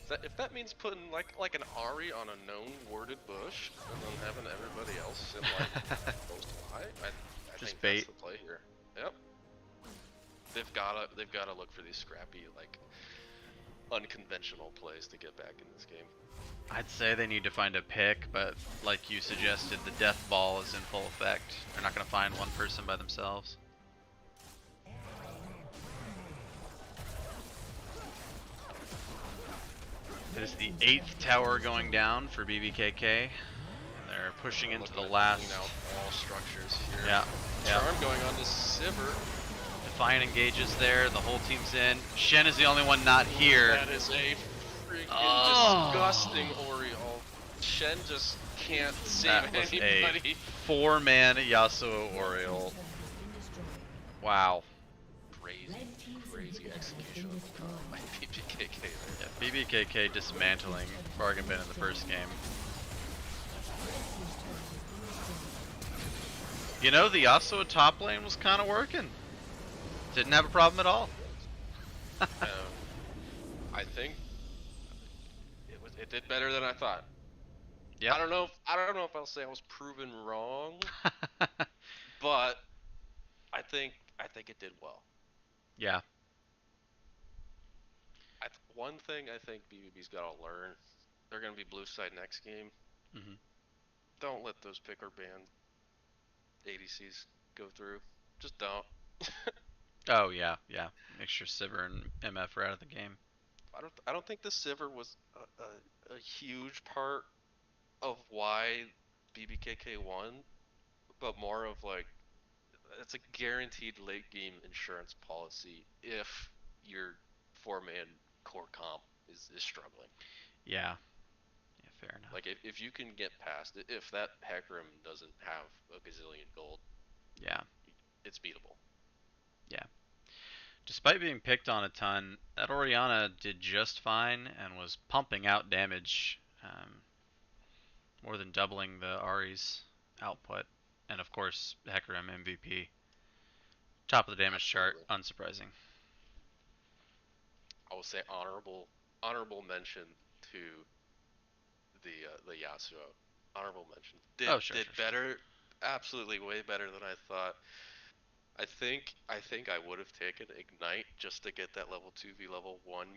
If that means putting like an Ari on a known warded bush and then having everybody else in like close by, I Just think bait. that's the play here. Yep. They've gotta look for these scrappy, like unconventional plays to get back in this game. I'd say they need to find a pick, but like you suggested, the death ball is in full effect. They're not going to find one person by themselves. It is the 8th tower going down for BBKK. They're pushing into the last. Clean out all structures here. Yeah. Charm going on to Sivir. Defiant engages there. The whole team's in. Shen is the only one not here. That is a freaking disgusting Oriole. Shen just can't save That was anybody. a 4-man Yasuo Oriole. Wow. Crazy execution by BBKK there. Yeah, BBKK dismantling Bargain Bin in the first game. You know, the Yasuo top lane was kind of working. Didn't have a problem at all. Um, I think it did better than I thought. Yep. I don't know if I'll say I was proven wrong, but I think it did well. Yeah. One thing I think BBB's got to learn, they're going to be blue side next game. Hmm. Don't let those picker band ADCs go through. Just don't. Oh yeah, yeah. Make sure Sivir and MF are out of the game. I don't think the Sivir was a huge part of why BBKK won, but more of like it's a guaranteed late game insurance policy if your 4 man core comp is struggling. Yeah. Yeah. Fair enough. Like if you can get past it, if that Hecarim doesn't have a gazillion gold, Yeah. it's beatable. Yeah. Despite being picked on a ton, that Orianna did just fine and was pumping out damage, more than doubling the Ari's output. And of course, Hecarim MVP. Top of the damage chart, Absolutely. unsurprising. I will say honorable mention to the Yasuo. Honorable mention. Oh, sure, Did sure, sure. better, absolutely way better than I thought. I think I would have taken Ignite just to get that level 2v level 1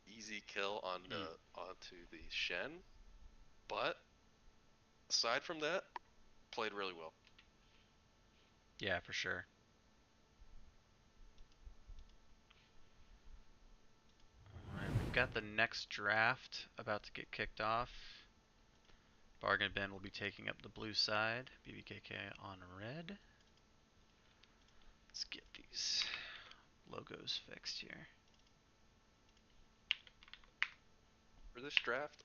easy kill on Mm, onto the Shen, but aside from that, played really well. yeah, for sure. Alright, we've got the next draft about to get kicked off. Bargain Bin will be taking up the blue side. BBKK on red. Let's get these logos fixed here. For this draft,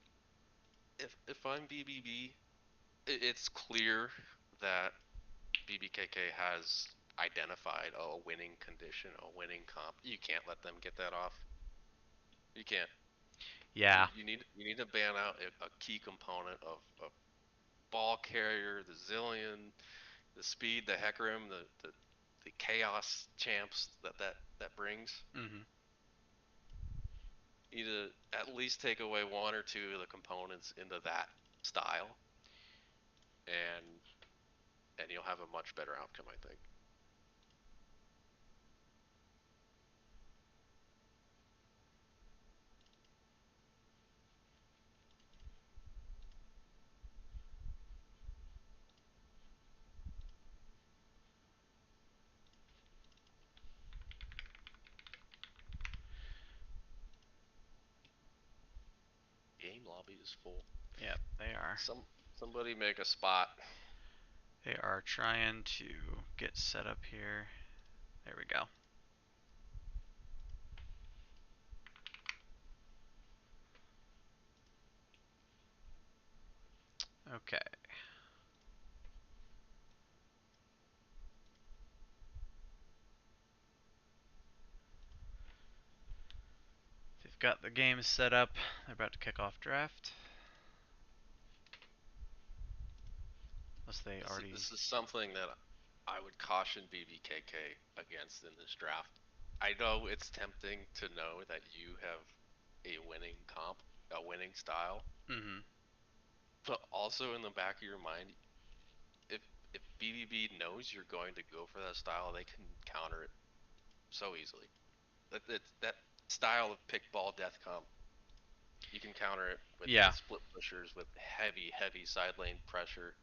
if I'm BBB, it's clear that BBKK has identified a winning condition, a winning comp. You can't let them get that off. You can't. Yeah. You need to ban out a key component of a ball carrier, the Zillion, the speed, the Hecarim, the chaos champs that brings. Hmm. You need to at least take away one or two of the components into that style, and you'll have a much better outcome, I think. Game lobby is full. Yep, they are. Some somebody make a spot. They are trying to get set up here. There we go. Okay. They've got the game set up. They're about to kick off draft. Unless they already. This is something that I would caution BBKK against in this draft. I know it's tempting to know that you have a winning comp, a winning style, Hmm. but also in the back of your mind, if BBB knows you're going to go for that style, they can counter it so easily. That style of pick ball death comp, you can counter it Yeah. with split pushers, with heavy side lane pressure,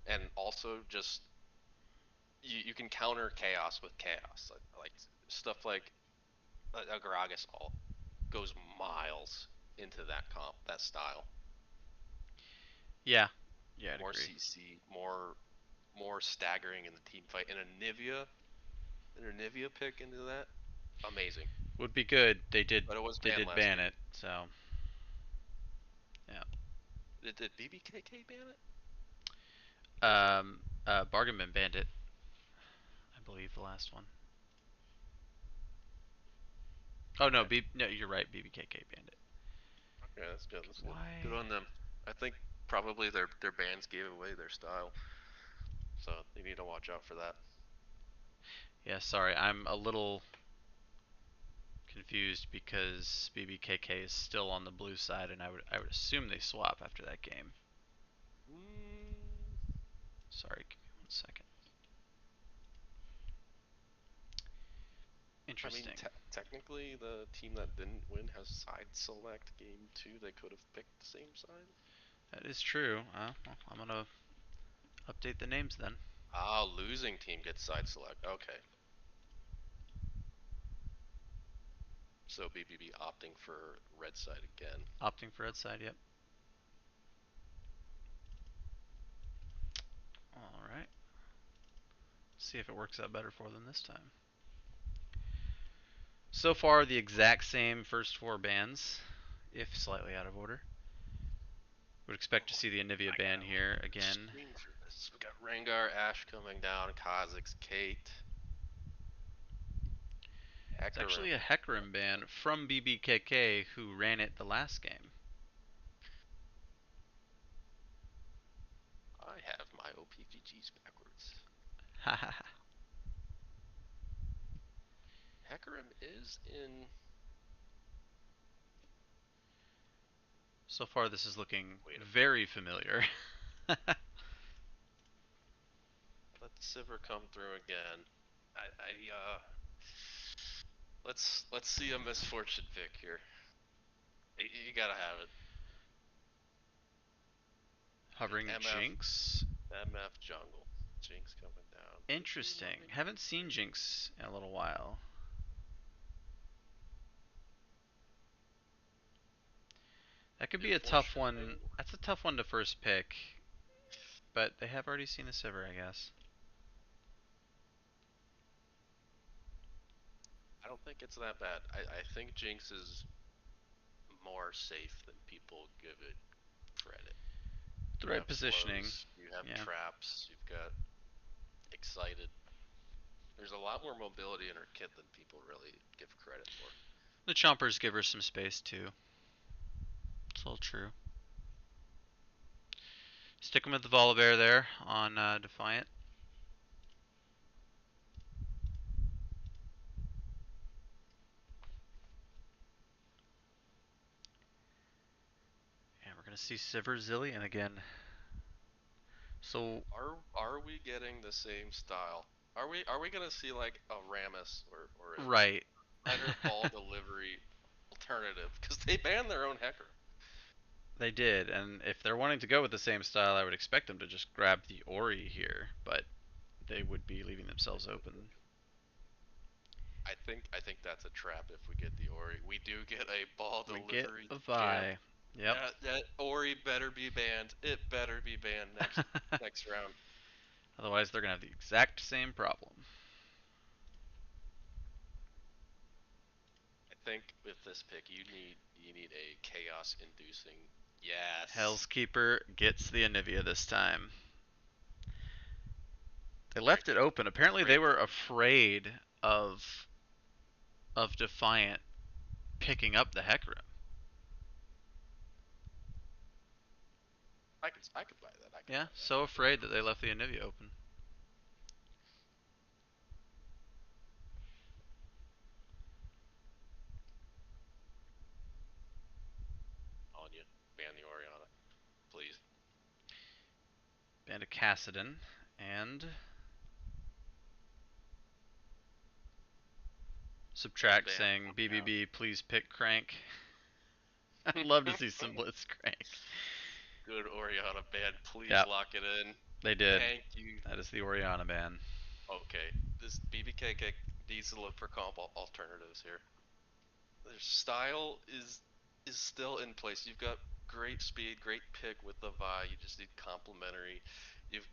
and also just you can counter chaos with chaos. Like stuff like a Gragas ult goes miles into that comp, that style. Yeah. Yeah, I'd More agree. CC, more staggering in the team fight, and a Nivea pick into that, amazing. Would be good. They did. But it was They banned did last ban game. it. So yeah. Did BBKK ban it? Or was that Bargain Bin banned it. I believe the last one. Oh no, okay? no, you're right. BBKK banned it. Yeah, that's good. That's good. Good Why? on them. I think probably their bans gave away their style, so you need to watch out for that. Yeah, sorry. I'm a little confused because BBKK is still on the blue side, and I would assume they swap after that game. Mm, Sorry, give me 1 second. I mean, Interesting. technically, the team that didn't win has side select game two. They could have picked the same side. That is true. Well, I'm gonna update the names then. Ah, losing team gets side select. Okay. So BBB opting for red side again. Opting for red side. Yep. All right. See if it works out better for them this time. So far, the exact same first four bands, if slightly out of order. Would expect to Oh, see the Anivia I ban gotta look here at the again. screen for this. We got Rengar, Ash coming down, Kha'Zix, Kate, It's actually Hecarim. a Hecarim ban from BBKK who ran it the last game. I have my OPGGs backwards. Haha. Hecarim is in. So far, this is looking Wait a minute. very familiar. Let the Sivir come through again. Let's see a misfortune pick here. You gotta have it. Hovering MF Jinx. MF jungle. Jinx coming down. Could be Interesting. running. Haven't seen Jinx in a little while. That could be New a tough one. foreshadowing. That's a tough one to first pick, but they have already seen a Sivir, I guess. I don't think it's that bad. I think Jinx is more safe than people give it credit. The You right have positioning. slows, you have Yeah. traps, you've got excited. There's a lot more mobility in her kit than people really give credit for. The Chompers give her some space too. It's all true. Sticking with the Volibear there on Defiant. And we're going to see Sivir Zillion again. So, Are we getting the same style? Are we gonna see like a Rammus or a right. better ball delivery alternative? Because they banned their own Hecker. They did, and if they're wanting to go with the same style, I would expect them to just grab the Ori here, but they would be leaving themselves open. I think that's a trap if we get the Ori. We do get a ball We get delivery a champ. Vi. Yep. That Ori better be banned. It better be banned next round. Otherwise, they're going to have the exact same problem. I think with this pick you need a chaos inducing. Yes. Hell's Keeper gets the Anivia this time. They Great left it pick. open. Apparently, they Great were pick. afraid of Defiant picking up the Hecarim. I could buy that. I could Yeah, buy that. so afraid that they left the Anivia open. On you. Ban the Oriana, please. Band of Cassidon and Subtract Ban saying out. BBB please pick Crank. I'd love to see some Blitz Crank. Good Oriana ban. Please Yep, lock it in. they did. Thank you. That is the Oriana ban. Okay, this BBKK needs to look for comp alternatives here. Their style is still in place. You've got great speed, great pick with the Vi. You just need complementary.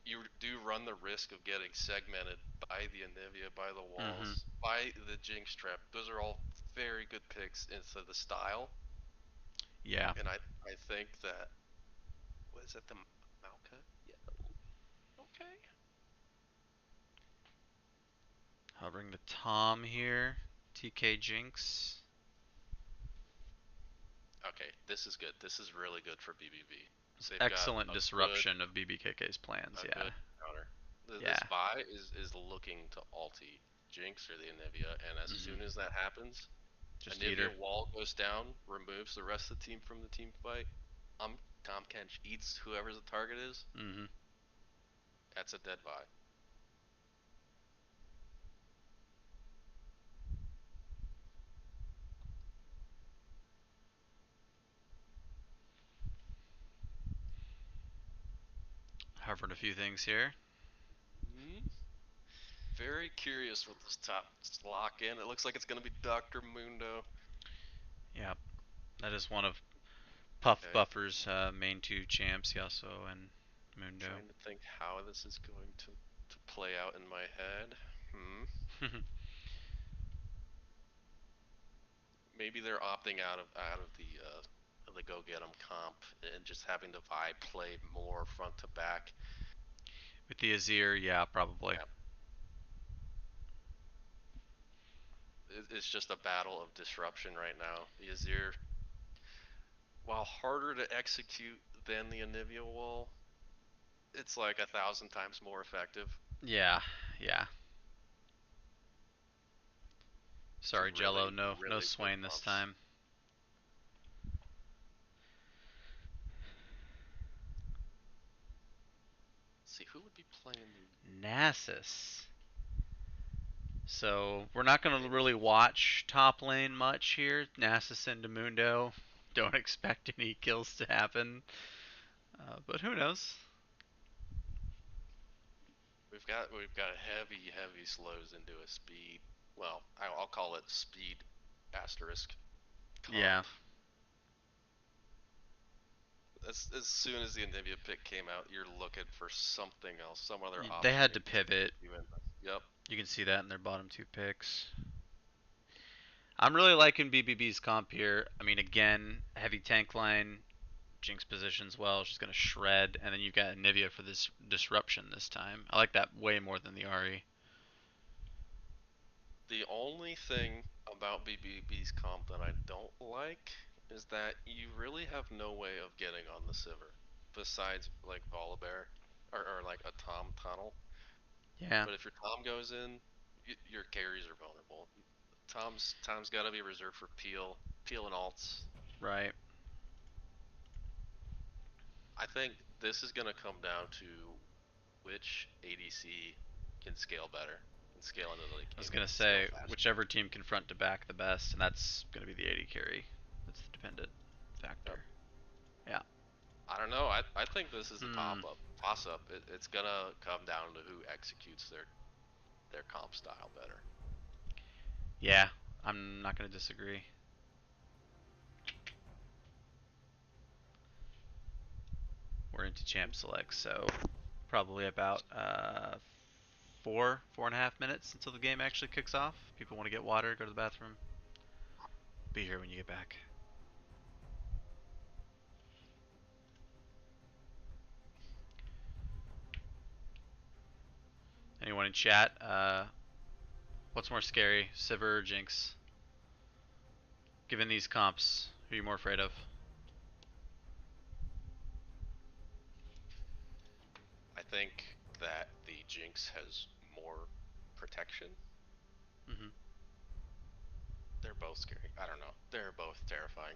You do run the risk of getting segmented by the Anivia, by the Mm-hmm. walls, by the Jinx trap. Those are all very good picks into the style, Yeah. and I think that what is that the Malka? Yeah. Okay. Hovering the Tom here. TK Jinx. Okay, this is good. This is really good for BBB. It's They've got excellent disruption of BBKK's plans, a yeah. good counter. This Yeah. Vi is looking to ulti Jinx or the Anivia, and as Mm-hmm. soon as that happens, Just eat Anivia her. wall goes down, removes the rest of the team from the team fight. Tom Kench eats whoever the target is. Mm-hmm. That's a dead Vi. Hovering a few things here. Hmm. Very curious with this top lock in. It looks like it's gonna be Dr. Mundo. Yep, that is one of Puff Okay. Buffer's main two champs, Yasuo and Mundo. Trying to think how this is going to play out in my head. Hmm. Maybe they're opting out of the go get 'em comp and just having the Vi play more front to back. With the Azir, yeah, probably. Yeah. It's just a battle of disruption right now. The Azir, while harder to execute than the Anivia wall, it's like 1,000 times more effective Yeah, yeah. to Sorry, Jello, really, no really put Swain this bumps. time. Let's see, who would be playing the Nasus. So we're not going to maybe really watch top lane much here. Nasus and Mundo. Don't expect any kills to happen, but who knows? we've got heavy slows into a speed. Well, I'll call it speed asterisk Yeah, comp. As soon as the Anivia pick came out, you're looking for something else, some other they option had to to keep pivot. you in. Yep. You can see that in their bottom two picks. I'm really liking BBB's comp here. I mean, again, heavy tank line, Jinx positions well. She's gonna shred, and then you've got Nivea for this disruption this time. I like that way more than the Ari. The only thing about BBB's comp that I don't like is that you really have no way of getting on the Sivir besides like Volibear or like a Tom tunnel. Yeah, But if your Tom goes in, your carries are vulnerable. Tom's got to be reserved for Peel and alts. right. I think this is gonna come down to which ADC can scale better, can scale into the late I was game, gonna scale say faster. whichever team can front to back the best, and that's gonna be the AD carry. That's the dependent Yep. factor. Yeah. I don't know. I think this is a Hmm. toss up. It's gonna come down to who executes their comp style better. Yeah, I'm not gonna disagree. We're into champ select, so probably about 4.5 minutes until the game actually kicks off. People want to get water, go to the bathroom. Be here when you get back. Anyone in chat? What's more scary, Sivir or Jinx? Given these comps, who are you more afraid of? I think that the Jinx has more protection. Hmm. They're both scary. I don't know. They're both terrifying.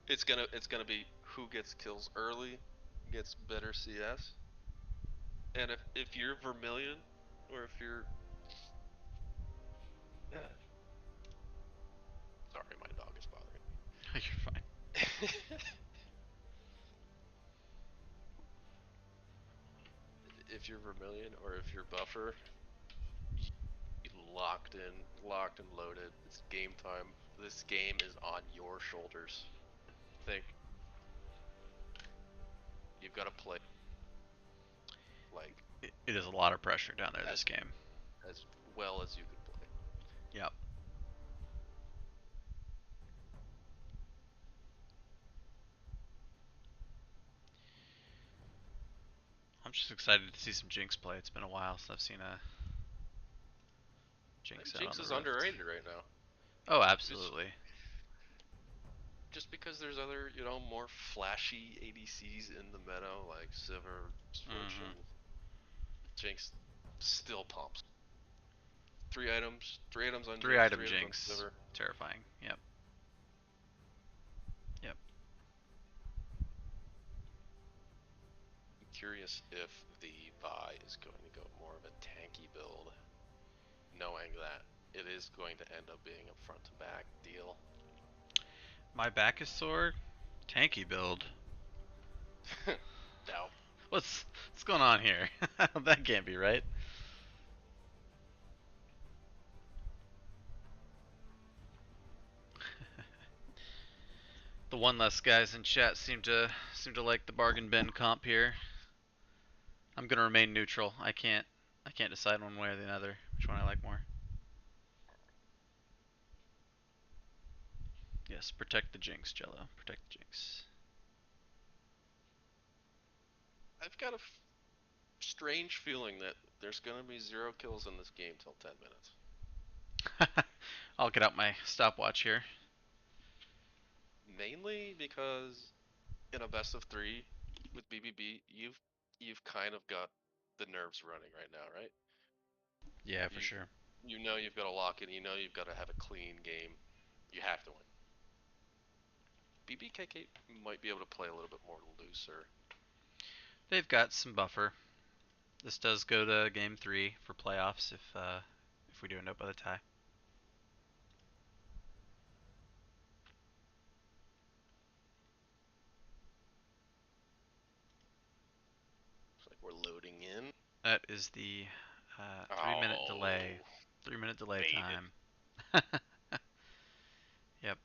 It's gonna be who gets kills early, gets better CS, and if you're Vermilion, or if you're sorry, my dog is bothering You're fine. me. If you're Vermilion or if you're Buffer, locked and loaded. It's game time. This game is on your shoulders. Think you've got to play like It is a lot of pressure down there as this game. as well as you could play. Yep. I'm just excited to see some Jinx play. It's been a while since I've seen a Jinx out on Jinx the is Rift. underrated right now. Oh, Just absolutely. just because there's other, more flashy ADCs in the meta like Sivir, Hmm. Fortune, Jinx still pumps. three items on Three Jinx, item three items on jinx. Sliver. Terrifying. Yep. Yep. I'm curious if the Vi is going to go more of a tanky build, knowing that it is going to end up being a front to back deal. My back is sore. Tanky build. No. What's going on here? That can't be right. The one less guys in chat seem to like the bargain bin comp here. I'm gonna remain neutral. I can't decide one way or the other which one I like more. Yes, protect the jinx, Jello. Protect the jinx. I've got a strange feeling that there's going to be 0 kills in this game till 10 minutes. I'll get out my stopwatch here. Mainly because in a best of 3 with BBB, you've kind of got the nerves running right now, right? Yeah, for You sure. you know you've got to lock in, you know you've got to have a clean game. You have to win. BBKK might be able to play a little bit more looser. They've got some buffer. This does go to game 3 for playoffs if we do end up with a tie. It's like we're loading in. That is the 3 minute delay. Oh, 3 minute delay baited. time. Yep.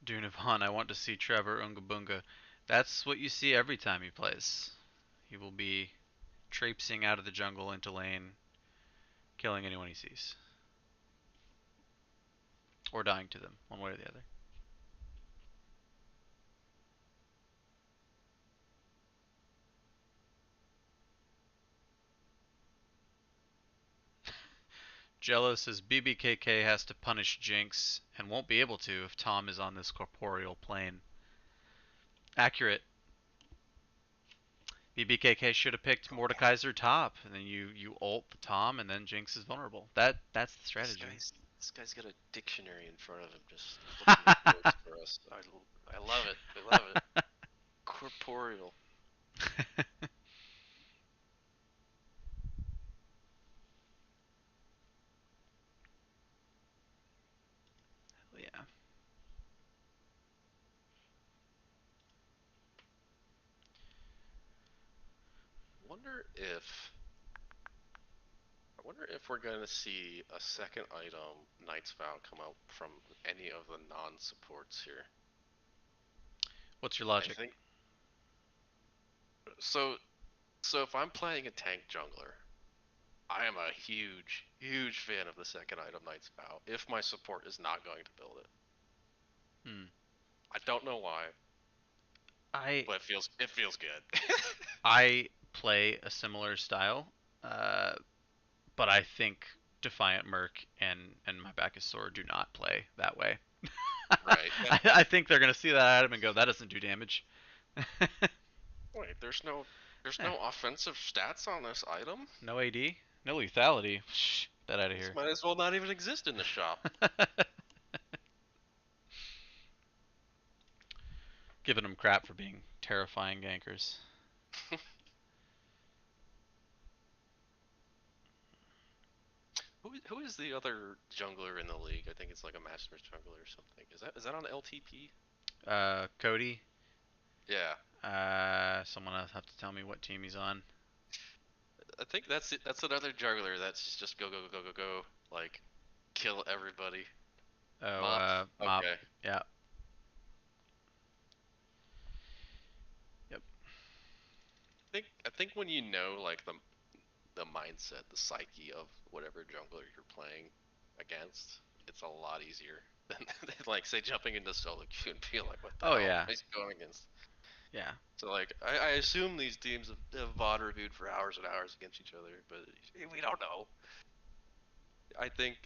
Dunavon, I want to see Trevor Ungabunga. That's what you see every time he plays. He will be traipsing out of the jungle into lane, killing anyone he sees. Or dying to them, one way or the other. Jello says BBKK has to punish Jinx and won't be able to if Tom is on this corporeal plane. Accurate. BBKK should have picked Oh, Mordekaiser top, and then you ult the Tom, and then Jinx is vulnerable. That's the this strategy. guy's this guy's got a dictionary in front of him, just looking up words for us. I love it. I love it. Corporeal. Yeah. Wonder if I wonder if we're gonna see a second item, Knight's Vow, come out from any of the non-supports here. What's your I logic? think so. So if I'm playing a tank jungler, I am a huge fan of the second item, Knight's Vow, if my support is not going to build it. Hmm. I don't know why, I but it feels good. I play a similar style, uh, but I think Defiant Merc and my back is sore do not play that way. Right. I think they're gonna see that item and go, that doesn't do damage. Wait, there's Eh, no offensive stats on this item? no AD, no lethality. Shh, get that out of This here. might as well not even exist in the shop. Giving them crap for being terrifying gankers. Who is the other jungler in the league? I think it's like a Masters jungler or something. Is that on LTP? Cody. Yeah, Someone else have to tell me what team he's on. I think that's it. That's another jungler that's just go go go go go go, like kill everybody. Oh, Mop. Mop. Okay. Yeah. Yep. I think when you know like the mindset, the psyche of whatever jungler you're playing against, it's a lot easier than like say jumping into solo queue and being like, what the Oh hell yeah. am I going against? Yeah. So like I assume these teams have VOD reviewed for hours and hours against each other, but we don't know. I think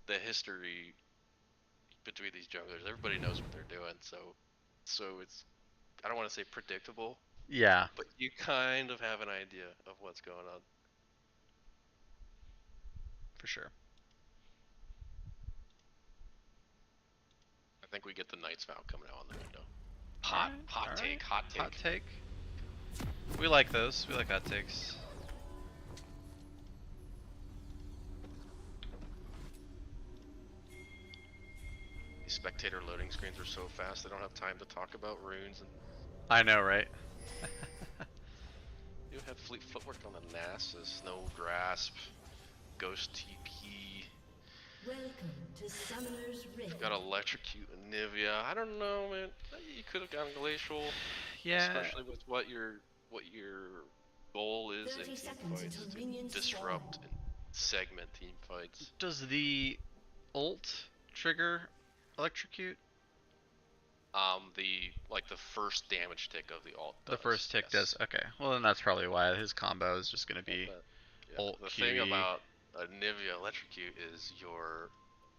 the history between these junglers, everybody knows what they're doing, so it's I don't want to say predictable, Yeah, but you kind of have an idea of what's going on. for sure. I think we get the Knight's Vow coming out on the window. All right, all Hot right. take, hot Hot take. take. We like those. We like hot takes. These spectator loading screens are so fast, they don't have time to talk about runes. And I know, right? you have fleet footwork on the Nasus, Snow Grasp, Ghost TP. Welcome to Summoner's Rift. Got Electrocute and Nivea. I don't know, man. You could have gotten Glacial, Yeah. especially with what your goal is in 30 team seconds fights, until to minions disrupt spawn. and segment team fights. Does the ult trigger electrocute? The first damage tick of the ult The does. first tick Yes. does. Okay. Well, then that's probably why his combo is just going to be But, yeah, ult the thing QE. about a Nivea Electrocute is your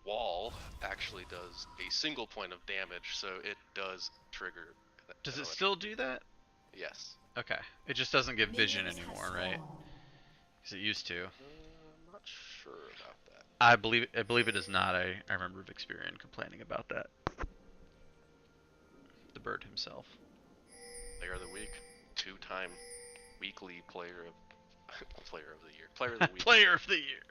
wall actually does a single point of damage, so it does trigger. Does an it still do electrocute. that? Yes. Okay. It just doesn't give vision Minions have anymore, right? spawned. Because it used to. I'm not sure about that. I believe it is not. I remember Vixperian complaining about that. The bird himself. Player of the week, two-time weekly player of the year, player of the week, Player of the year.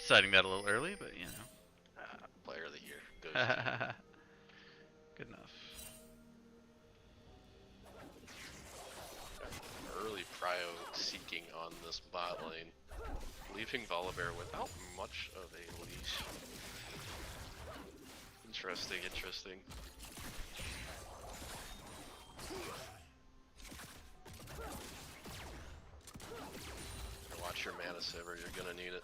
Citing that a little early, but you know. player of the year goes to Good enough. early prio seeking on this bot lane, leaving Volibear without much of a leash. Interesting. Watch your mana saver, you're gonna need it.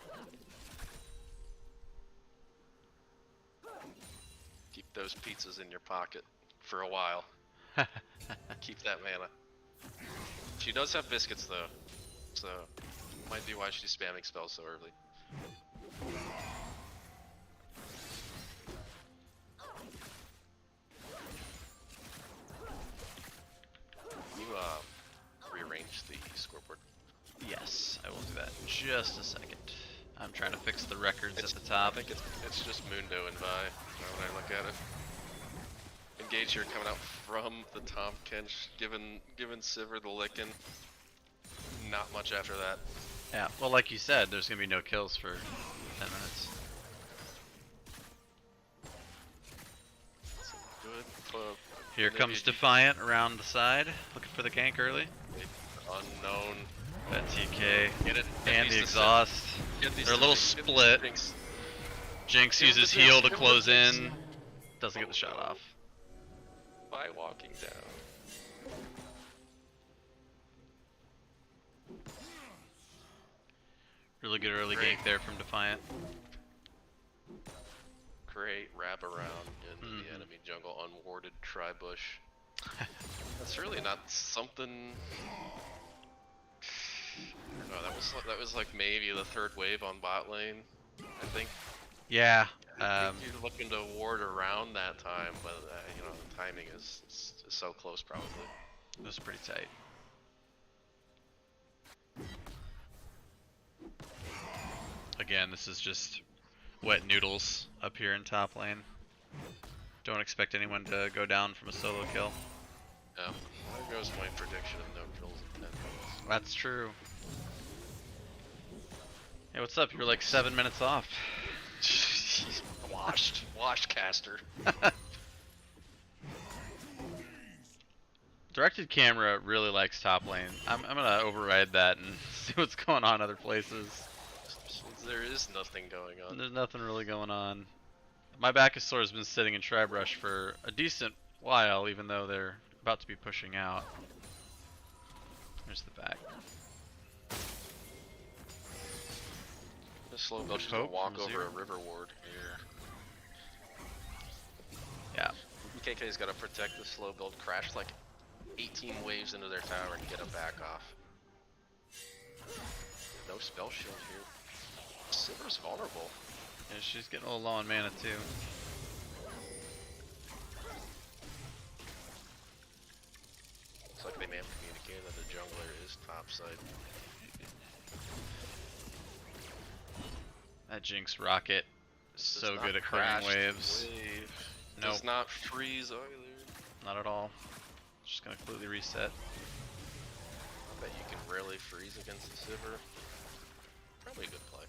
Keep those pizzas in your pocket for a while. Keep that mana. She does have biscuits though, so might be why she's spamming spells so early. You rearrange the scoreboard. Yes, I will do that in just a second. I'm trying to fix the records It's, at the top. I think it's just Mundo and Vi when I look at it. Engage here coming out from the Tom Kench, giving Sivir the licking. Not much after that. Yeah, well, like you said, there's gonna be no kills for 10 minutes. Good club. Here comes Defiant around the side, looking for the gank early. Unknown. That TK Get it. and the exhaust. They're a little split. Jinx uses heal to close in. Doesn't get the shot off. By walking down. Really good early Great. gank there from Defiant. Great wrap around into the enemy jungle, unwarded tri-bush. That's really not something. No, that was like maybe the third wave on bot lane. I think. Yeah. I think you're looking to ward around that time, but you know the timing is so close probably. It was pretty tight. Again, this is just wet noodles up here in top lane. Don't expect anyone to go down from a solo kill. Yeah, there goes my prediction of no kills in 10 minutes. That's true. Hey, what's up? You're like 7 minutes off. Washed caster. Directed camera really likes top lane. I'm gonna override that and see what's going on other places. There is nothing going on. There's nothing really going on. My Backusaur has been sitting in Tribrush for a decent while, even though they're about to be pushing out. There's the back. The slow build, she's Hope gonna walk from over zero. a river ward here. Yeah. KK's gotta protect the slow build. Crashed like 18 waves into their tower and get a back off. No spell shield here. Sivir's vulnerable. Yeah, she's getting a little low on mana too. Looks like they may have communicated. top side. That Jinx rocket is so Does good not at clearing crash the waves. wave. Nope, Does not freeze either. not at all. Just gonna completely reset. I bet you can rarely freeze against the Sivir. Probably a good play.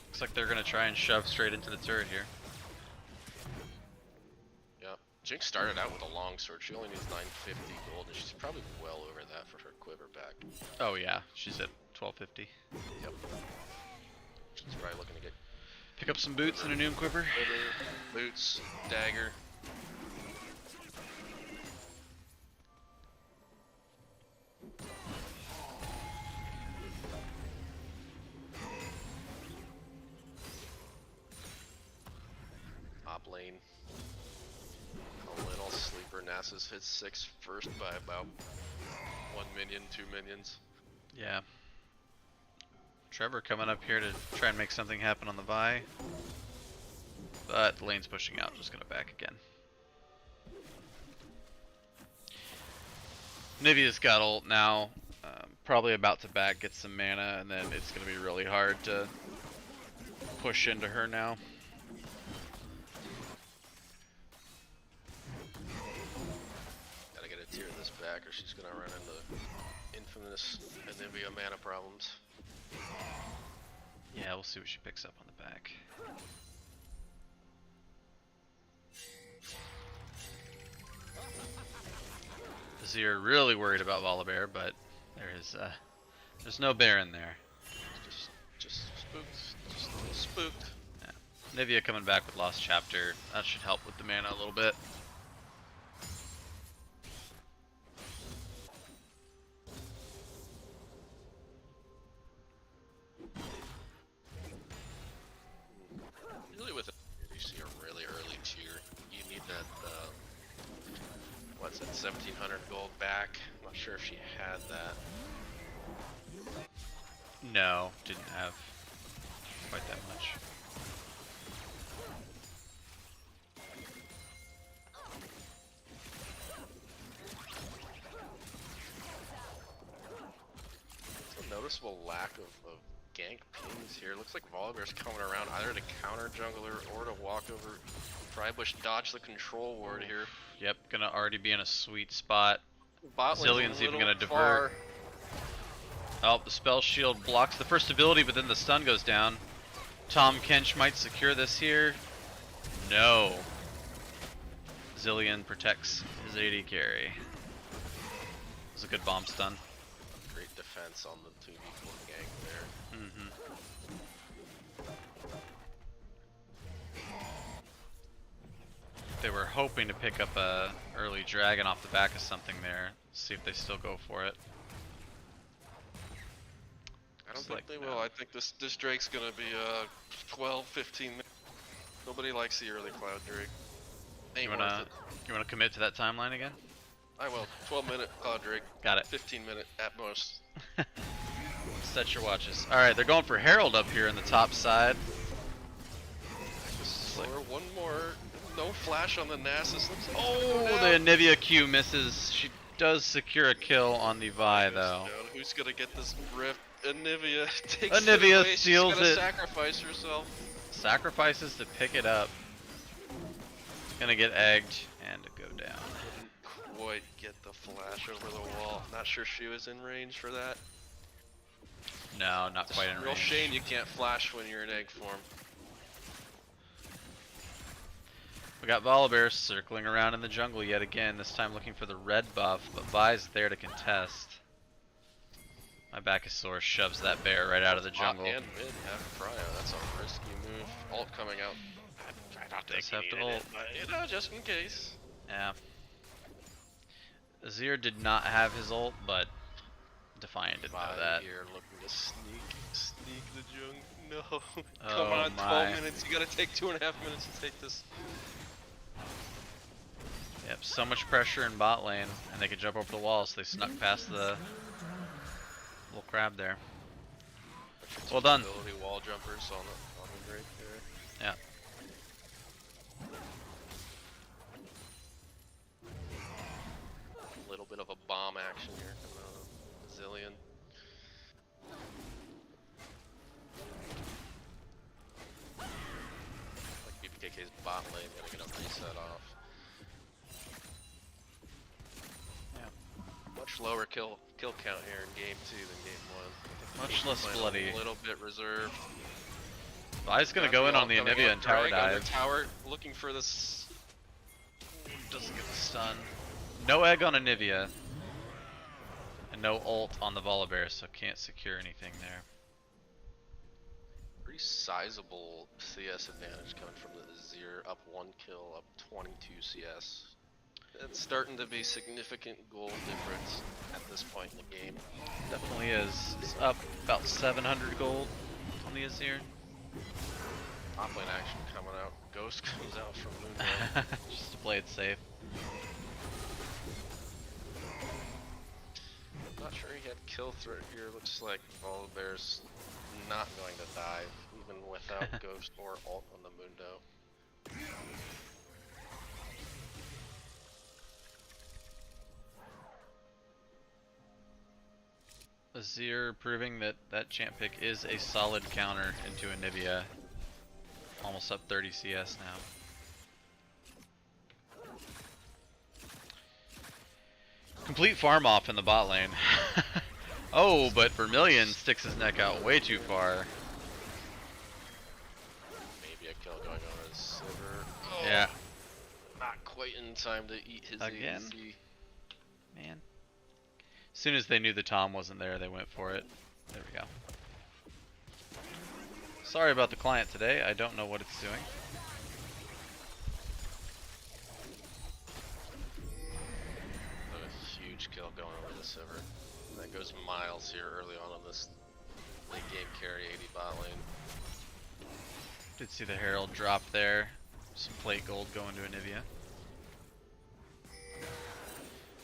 Looks like they're gonna try and shove straight into the turret here. Yeah. Jinx started out with a long sword. She only needs 950 gold, and she's probably well over that for her quiver back. Oh yeah, she's at 1250. Yep. She's probably looking to get Pick up some boots and a new quiver. quiver, boots, dagger. Top lane. A little sleeper. Nasus hits 6 first by about 1 minion, 2 minions. Yeah. Trevor coming up here to try and make something happen on the Vi. But the lane's pushing out, just gonna back again. Nivea's got ult now. Probably about to back, get some mana, and then it's gonna be really hard to push into her now. Gotta get a tier this back or she's gonna run into infamous Anivia mana problems. Yeah, we'll see what she picks up on the back. Azir really worried about Volibear, but there's no bear in there. Just spooked. Just a little spooked. Yeah. Nivea coming back with Lost Chapter. That should help with the mana a little bit. Usually with you see a really early tier, you need that, what's it, 1700 gold back. I'm not sure if she had that. No, didn't have quite that much. It's a noticeable lack of gank pings here. Looks like Volibear's coming around either to counter jungler or to walk over. Trybush dodge the control ward here. Yep, gonna already be in a sweet spot. Bot lane's Zillion's a even little gonna divert. far. Oh, the spell shield blocks the first ability, but then the stun goes down. Tom Kench might secure this here. No. Zillion protects his AD carry. It was a good bomb stun. Great defense on the 2v4 gank there. Mm-hmm. They were hoping to pick up a early dragon off the back of something there. See if they still go for it. I don't Looks think like they no. will. I think this Drake's gonna be 12, 15 minutes. Nobody likes the early Cloud Drake. Ain't You worth it. wanna commit to that timeline again? I will. 12-minute Cloud Drake. Got it. 15-minute at most. Set your watches. Alright, they're going for Herald up here in the top side. Just slower. One more. No flash on the Nasus. Looks like Oh, the Anivia Q misses. She does secure a kill on the Vi though. Who's gonna get this rift? Anivia takes Anivia it away. steals She's gonna it. sacrifice herself. Sacrifices to pick it up. Gonna get egged and go down. Couldn't quite get the flash over the wall. Not sure she was in range for that. No, not quite in Real range. shame you can't flash when you're in egg form. We got Volibear circling around in the jungle yet again, this time looking for the red buff, but Vi's there to contest. My Bacchosaurus shoves that bear right out of the jungle. Bot and mid have cryo. That's a risky move. Ult coming out. I don't think Does he have to needed ult. it, but you know, just in case. Yeah. Azir did not have his ult, but Defiant didn't know Vi that. here looking to sneak the junk. No. Oh Come on, 12 my. minutes. You gotta take 2.5 minutes to take this. Yep, so much pressure in bot lane, and they could jump over the wall, so they snuck past the little crab there. Well done. Ability wall jumpers on the Drake there. Yeah. A little bit bit of a bomb action here from Zillion. Like BBKK's bot lane gonna get a reset off. Yeah. Much lower kill count here in game 2 than game 1. Much less bloody. A little bit reserved. Vi's gonna go in on the Anivia and tower Under dive. tower, looking for this. Doesn't get the stun. No egg on Anivia. And no ult on the Volibear, so can't secure anything there. Pretty sizable CS advantage coming from the Azir, up 1 kill, up 22 CS. It's starting to be significant goal difference at this point in the game. Definitely is. It's up about 700 gold on the Azir. Top lane action coming out. Ghost comes out from Moonlight. Just to play it safe. Not sure he had kill threat here. Looks like Volibear's not going to dive, even without Ghost or ult on the Mundo. Azir proving that that champ pick is a solid counter into Anivia. Almost up 30 CS now. Complete farm off in the bot lane. Oh, but Vermilion sticks his neck out way too far. Maybe a kill going on his Sivir. Oh, Yeah. not quite in time to eat his Again? ADC. Man. As soon as they knew the Tom wasn't there, they went for it. There we go. Sorry about the client today. I don't know what it's doing. A huge kill going over the Sivir. That goes miles here early on in this late game carry 80 bot lane. Did see the Herald drop there. Some plate gold going to Anivia.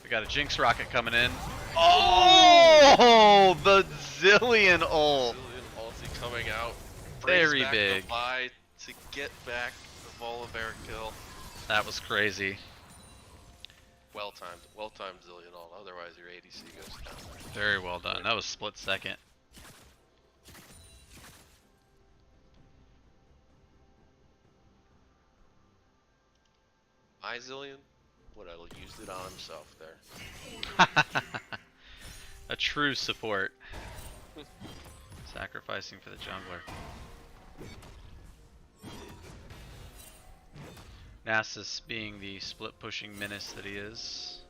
We got a Jinx rocket coming in. Oh, the Zillion ult. Zillion ulti coming out. Very Brings back big. the Vi to get back the Volibear kill. That was crazy. Well timed Zillion ult. Otherwise your ADC goes down. Very well done. That was split second. My Zillion would have used it on himself there. A true support. Sacrificing for the jungler. Nasus being the split pushing menace that he is.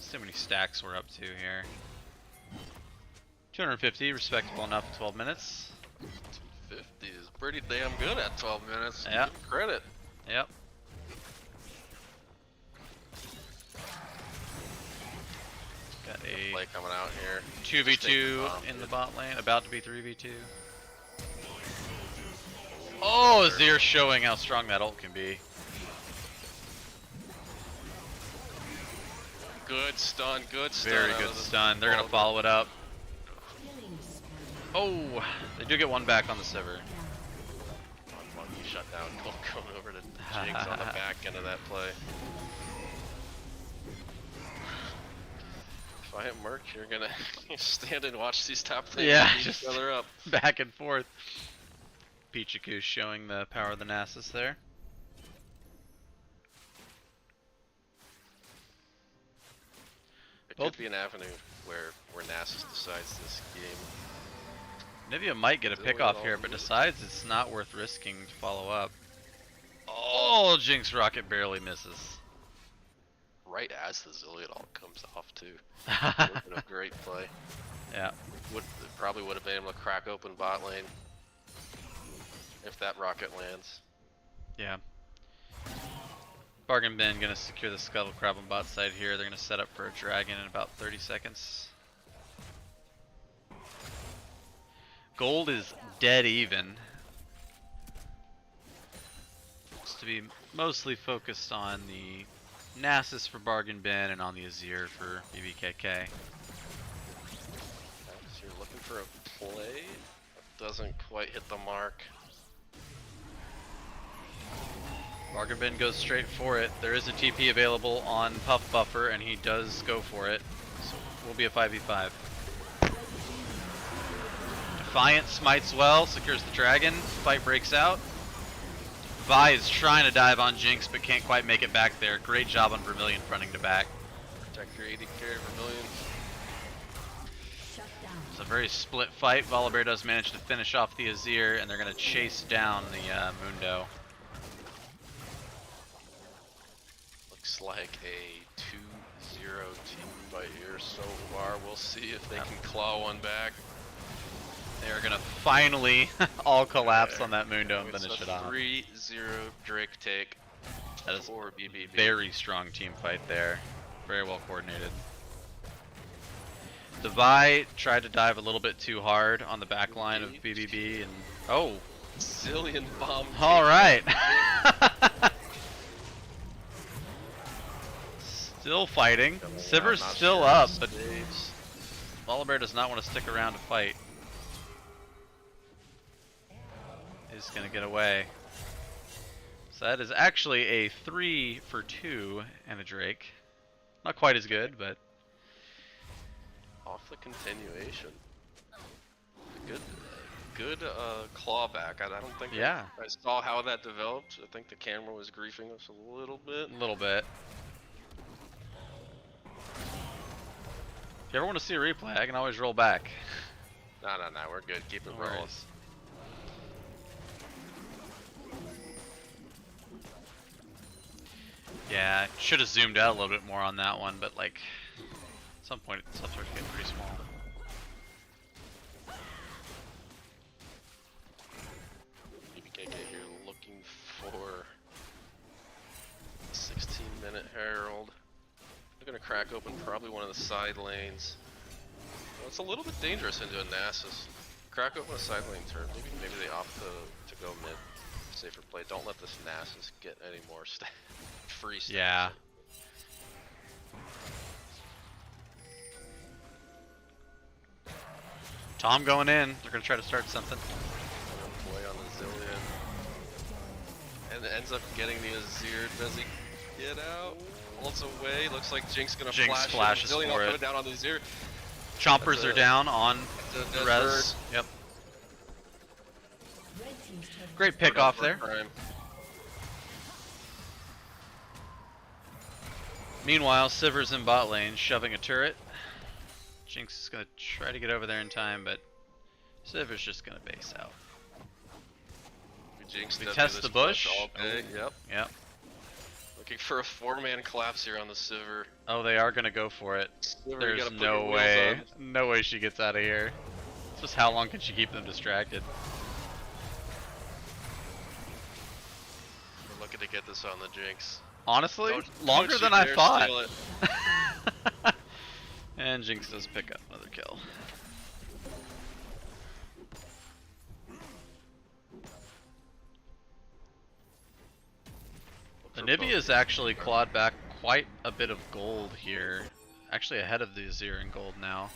See how many stacks we're up to here. 250, respectable enough, 12 minutes. 250 is pretty damn good at 12 minutes. Yeah. Give him credit. Yep. Got a Play coming out here. 2v2 in the bot lane, about to be 3v2. Oh, Azir showing how strong that ult can be. Good stun, good stun. Very out good of the stun. They're gonna Volibear. follow it up. Killing spree. Oh, they do get one back on the Sivir. Monkey shut down. Going over to Jinx on the back end of that play. If I am Merc, you're gonna stand and watch these top lanes Yeah, beat just each other up. back and forth. Pichiku showing the power of the Nasus there. It Both- could be an avenue where Nasus decides this game. Nivea might get a Zillion pick off all here, but good. decides it's not worth risking to follow up. Oh, Jinx rocket barely misses. Right as the Zillion ult comes off too. Would have been a great play. Yeah. Probably would have been able to crack open bot lane if that rocket lands. Yeah. Bargain bin gonna secure the Scuttle Crab on bot side here. They're gonna set up for a dragon in about 30 seconds. Gold is dead even. Looks to be mostly focused on the Nasus for Bargain bin and on the Azir for BBKK. Okay, so you're looking for a play that doesn't quite hit the mark. Bargain Bin goes straight for it. There is a TP available on Puff Buffer, and he does go for it. So we'll be a 5v5. Defiant smites well, secures the dragon. Fight breaks out. Vi is trying to dive on Jinx, but can't quite make it back there. Great job on Vermilion fronting to back. Protect your 80 carry Vermilion. Shut down. It's a very split fight. Volibear does manage to finish off the Azir, and they're going to chase down the Mundo. Looks like a 2-0 team fight here so far. We'll see if they can claw one back. They are going to finally all collapse Yeah. on that Mundo and It's finish a it off. 3-0 Drake take That is for BBB. Very strong team fight there. Very well coordinated. The Vi tried to dive a little bit too hard on the back line of BBB, and oh, Zillion bomb. all right. Still fighting. Siver's Not still sure. up, but Saves. Volibear does not want to stick around to fight. He's gonna get away. So that is actually a 3 for 2 and a Drake. Not quite as good, but Off the continuation. Good clawback. I don't think yeah, I saw how that developed. I think the camera was griefing us a little bit. a little bit. If you ever want to see a replay, I can always roll back. No, we're good. Keep it No rolling. worries. Yeah, should have zoomed out a little bit more on that one, but like, at some point stuff starts getting pretty small. BBKK here looking for 16-minute Herald. They're gonna crack open probably one of the side lanes. Well, it's a little bit dangerous into a Nasus. Crack open a side lane turn. Maybe they opt to go mid. Safer play. Don't let this Nasus get any more free stats. Yeah. Tom going in. They're gonna try to start something. Play on the Zillion. And it ends up getting the Azir. Does he get out? Ults away. Looks like Jinx gonna Jinx flash. flashes Zillion for all it. coming down on the Azir. Chompers That's are a- down on That's a res. bird. Yep. Red team's turret has Great been pick off there. Prime. Meanwhile, Siver's in bot lane, shoving a turret. Jinx is gonna try to get over there in time, but Siver's just gonna base out. Jinx We does test this the bush. all day. Yep. Yep. Looking for a 4-man collapse here on the Sivir. Oh, they are gonna go for it. Sivir, you There's gotta put no your wheels way. on. No way she gets out of here. It's just how long can she keep them distracted? We're looking to get this on the Jinx. Honestly, Don't longer you than I dare thought. steal it. And Jinx does pick up another kill. For Anivia's both. actually clawed back quite a bit of gold here. Actually ahead of the Azir in gold now.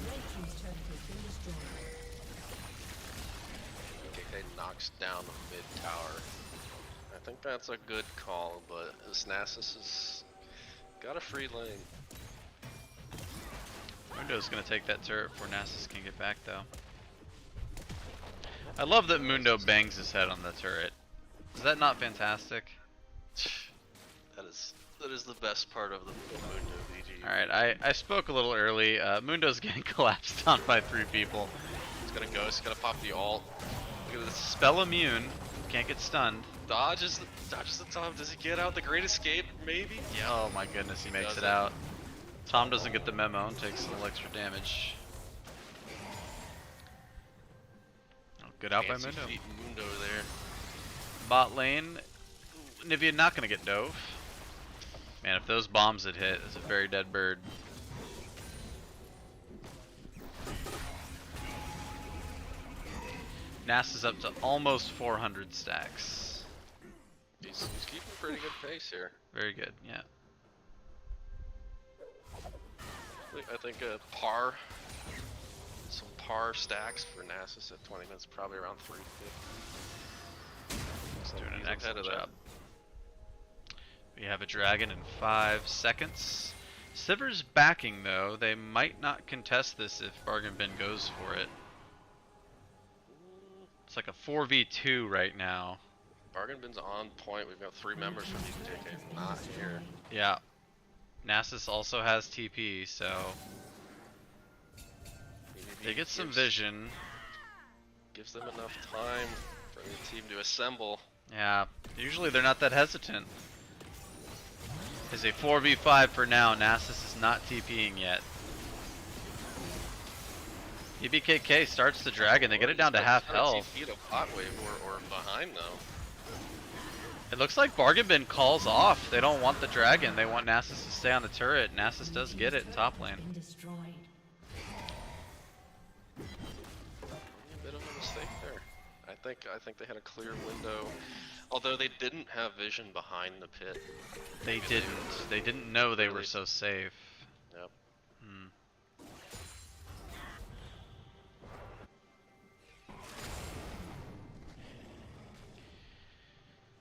red team's turret has been destroyed. KK knocks down the mid tower. I think that's a good call, but this Nasus has got a free lane. Mundo's gonna take that turret before Nasus can get back though. I love that Mundo bangs his head on the turret. Is that not fantastic? That is the best part of the Mundo VG. Alright, I spoke a little early. Mundo's getting collapsed on by 3 people. It's gonna go. It's gonna pop the ult. Look at this. Spell immune, can't get stunned. Dodges the top. Does he get out? The Great Escape, maybe? Yeah. Oh my goodness, he makes it doesn't. out. Tom doesn't get the memo and takes a little extra damage. Oh, good out by Fancy Mundo. feet Mundo there. Bot lane, Nivea not gonna get dove. Man, if those bombs had hit, it's a very dead bird. Nas is up to almost 400 stacks. He's keeping pretty good pace here. Very good, yeah. I think some par stacks for Nasus at 20 minutes, probably around 350. He's doing an He's ahead excellent of that. job. We have a dragon in 5 seconds. Sivir's backing though. They might not contest this if Bargain Bin goes for it. It's like a 4v2 right now. Bargain Bin's on point. We've got 3 members from BBKK not here. Yeah. Nasus also has TP, so they get some vision. Gives them enough time for the team to assemble. Yeah, usually they're not that hesitant. It's a 4v5 for now. Nasus is not TPing yet. BBKK starts the dragon. They get it down to half health. TP to bot wave or behind though. It looks like Bargain Bin calls off. They don't want the dragon. They want Nasus to stay on the turret. Nasus does get it in top lane. Been destroyed. A bit of a mistake there. I think they had a clear window. Although they didn't have vision behind the pit. They didn't. They didn't know they were so safe. Yep. Hmm.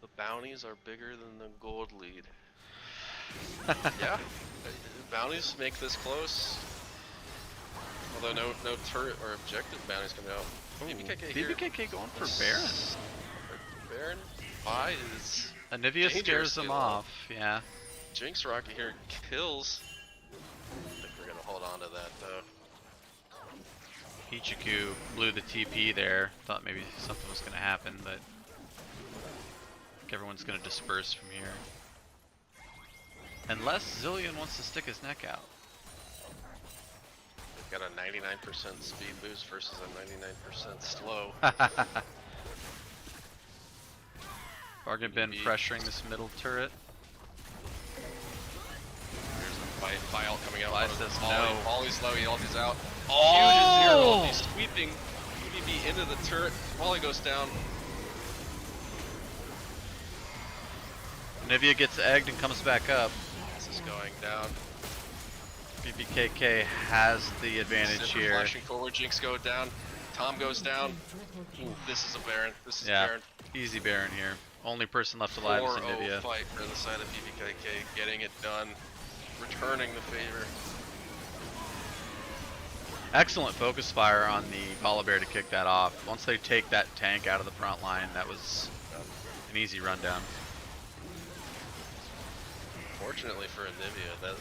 The bounties are bigger than the gold lead. Yeah. Bounties make this close. Although no turret or objective bounties coming out. BBKK here. BBKK going for Baron. Baron buys. Anivia Danger scares them skill. off. Yeah. Jinx Rocket here kills. I think we're gonna hold on to that though. Ichiku blew the TP there. Thought maybe something was going to happen, but I think everyone's going to disperse from here. Unless Zillion wants to stick his neck out. Got a 99% speed boost versus a 99% slow. Bargain Bin pressuring this middle turret. There's a fight out coming out. Fly says no. Volley's low, he ulti's out. Oh! Huge 0 ulti sweeping BBB into the turret. Volley goes down. Anivia gets egged and comes back up. This is going down. BBKK has the advantage Zipper here. flashing forward, Jinx go down. Tom goes down. Ooh, this is a Baron. This is Yeah, Baron. easy Baron here. Only person left alive is 4-0 Anivia. fight for the side of BBKK, getting it done, returning the favor. Excellent focus fire on the Volibear to kick that off. Once they take that tank out of the front line, that was an easy rundown. Fortunately for Anivia, that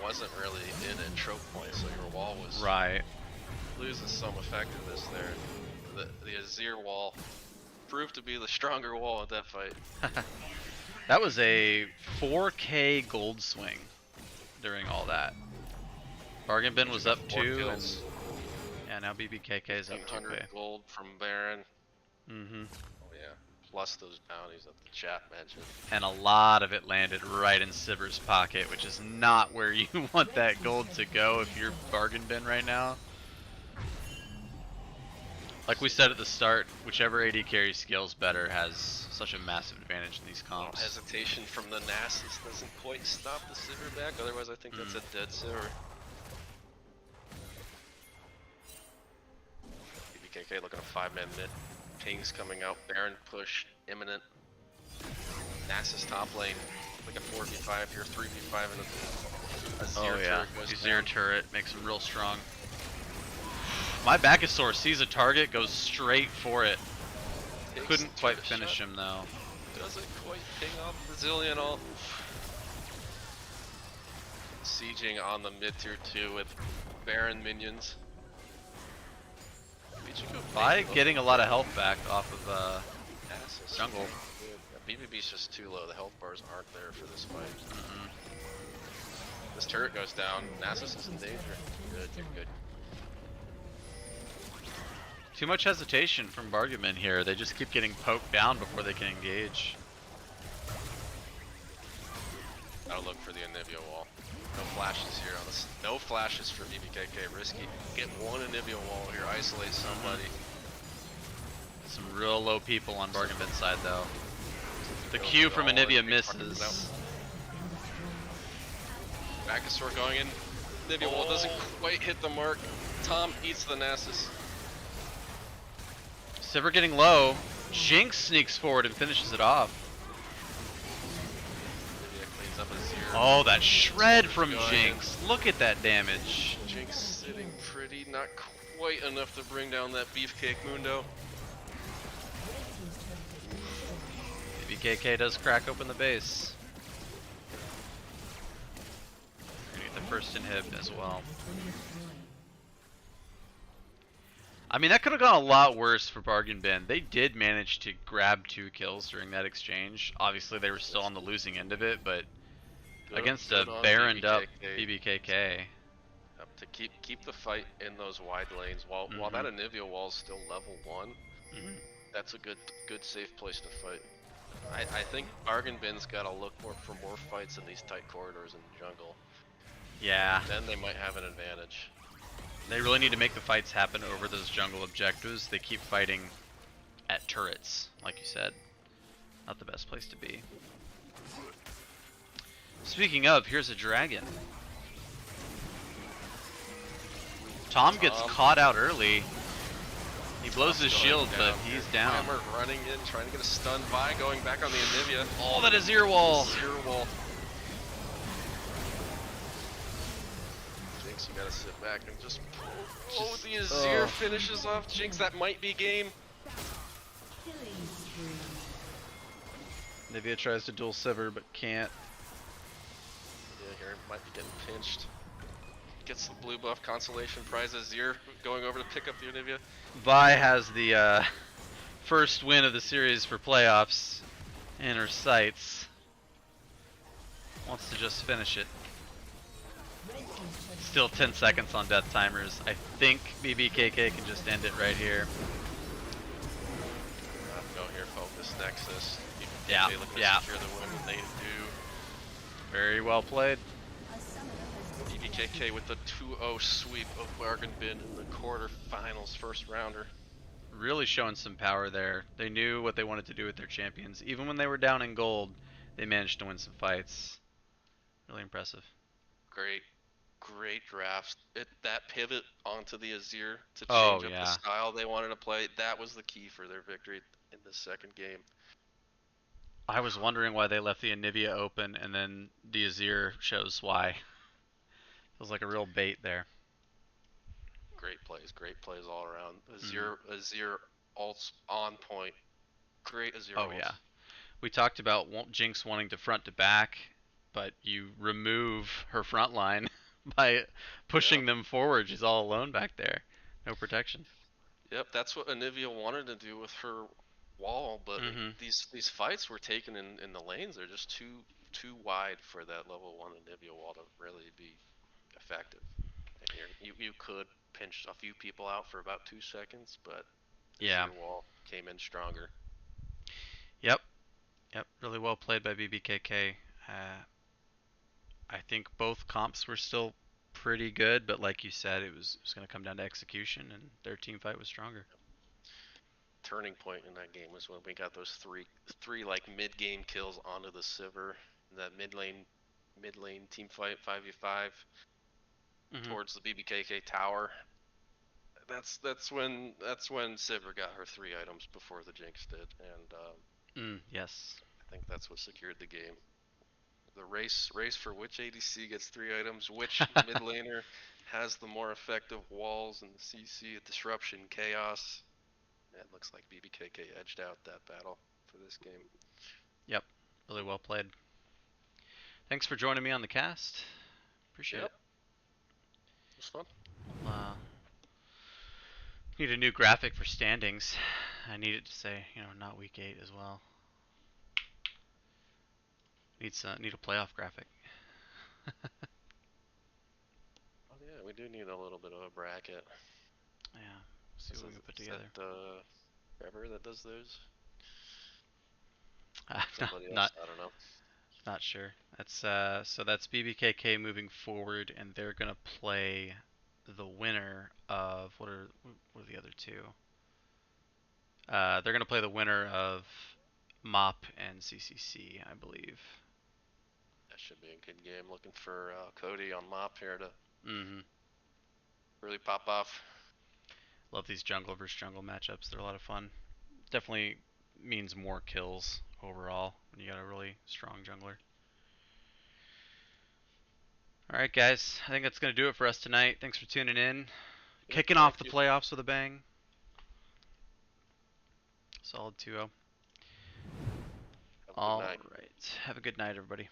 wasn't really in a choke point, so your wall was Right. loses some effectiveness there. The Azir wall proved to be the stronger wall at that fight. That was a 4K gold swing during all that. Bargain Bin was up 4 2, and kills, yeah, now BBKK is up 800 2K. gold from Baron. Mm-hmm. Oh yeah, plus those bounties that the chat mentioned. And a lot of it landed right in Sivir's pocket, which is not where you want that gold to go if you're Bargain Bin right now. Like we said at the start, whichever AD carry scales better has such a massive advantage in these comps. Hesitation from the Nasus doesn't quite stop the Sivir back, otherwise I think that's a dead Sivir. BBKK looking at 5-man mid. Pings coming out, Baron push imminent. Nasus top lane, like a 4v5 here, 3v5 and a Azir Oh yeah, turret goes Azir down. turret makes him real strong. My Backusaur sees a target, goes straight for it. Takes Couldn't the quite turret finish shot. him though. Doesn't quite ping off the Zillion ult. Sieging on the mid tier 2 with Baron minions. By getting a lot of health back off of Nasus. jungle. Yeah, BBB's just too low. The health bars aren't there for this fight. This turret goes down. Nasus is in danger. Good, you're good. Too much hesitation from Bargain Bin here. They just keep getting poked down before they can engage. Gotta look for the Anivia wall. No flashes here on this. No flashes for BBKK. Risky. Get one Anivia wall here. Isolate somebody. Some real low people on Bargain Bin's side though. The Goes Q for from all Anivia in. misses. Backusaur going in. Anivia wall doesn't quite hit the mark. Tom eats the Nasus. Sivir getting low. Jinx sneaks forward and finishes it off. Anivia Oh, that shred Summer's from going in. Jinx. Look at that damage. Jinx sitting pretty, not quite enough to bring down that beefcake Mundo. BKK does crack open the base. We're gonna get the first inhib as well. I mean, that could have gone a lot worse for Bargain Bin. They did manage to grab 2 kills during that exchange. Obviously, they were still on the losing end of it, but against a Good on Baroned up BBKK. BBKK. To keep the fight in those wide lanes while that Anivia wall is still level 1. Mhm. That's a good safe place to fight. I think Bargain Bin's got to look for more fights in these tight corridors in the jungle. Yeah, Then they might have an advantage. they really need to make the fights happen over those jungle objectives. They keep fighting at turrets, like you said. Not the best place to be. Speaking of, here's a dragon. Tom gets caught out early. He blows his shield, but he's down. Hammer running in, trying to get a stun by, going back on the Anivia. Oh, that is ear wall. Zero wall. Jinx, you gotta sit back and just. Oh, the Azir finishes off Jinx. That might be game. Nivea tries to dual sever, but can't. Yeah, here might be getting pinched. Gets the blue buff consolation prize. Azir going over to pick up the Anivia. Vi has the first win of the series for playoffs in her sights. Wants to just finish it. Still 10 seconds on death timers. I think BBKK can just end it right here. Go here, focus Nexus. Yeah, looking yeah. to secure the win that they do. Very well played. BBKK with the 2-0 sweep of Bargain Bin in the quarterfinals, first rounder. Really showing some power there. They knew what they wanted to do with their champions. Even when they were down in gold, they managed to win some fights. Really impressive. Great drafts. That pivot onto the Azir to Oh, change up yeah. the style they wanted to play, that was the key for their victory in the second game. I was wondering why they left the Anivia open, and then the Azir shows why. Feels like a real bait there. Great plays all around. Azir ults on point. Great Azir Oh ults. yeah. We talked about Jinx wanting to front to back, but you remove her front line by pushing them forward. She's all alone back there. No protection. Yep, that's what Anivia wanted to do with her wall, but these fights were taken in the lanes. They're just too wide for that level 1 Anivia wall to really be effective. And you could pinch a few people out for about 2 seconds, but the Azir wall came in stronger. Yep. Really well played by BBKK. I think both comps were still pretty good, but like you said, it was going to come down to execution, and their team fight was stronger. Turning point in that game was when we got those three like mid-game kills onto the Sivir. That mid lane team fight 5v5 towards the BBKK tower. That's when Sivir got her 3 items before the Jinx did, and yes, I think that's what secured the game. The race for which ADC gets 3 items, which mid laner has the more effective walls and CC, disruption, chaos. It looks like BBKK edged out that battle for this game. Yep, really well played. Thanks for joining me on the cast. Appreciate it. It was fun. Need a new graphic for standings. I need it to say, not week 8 as well. Need a playoff graphic. Oh yeah, we do need a little bit of a bracket. Yeah, see what we can put together. Is that Trevor that does those? Somebody else, I don't know. Not sure. That's so that's BBKK moving forward, and they're gonna play the winner of what are the other two? They're gonna play the winner of MOP and CCC, I believe. That should be a good game. Looking for Cody on MOP here to really pop off. Love these jungle versus jungle matchups. They're a lot of fun. Definitely means more kills overall when you got a really strong jungler. All right, guys. I think that's gonna do it for us tonight. Thanks for tuning in. Yep, Kicking thank off the you. playoffs with a bang. Solid 2-0. Have a good All night. right. Have a good night, everybody.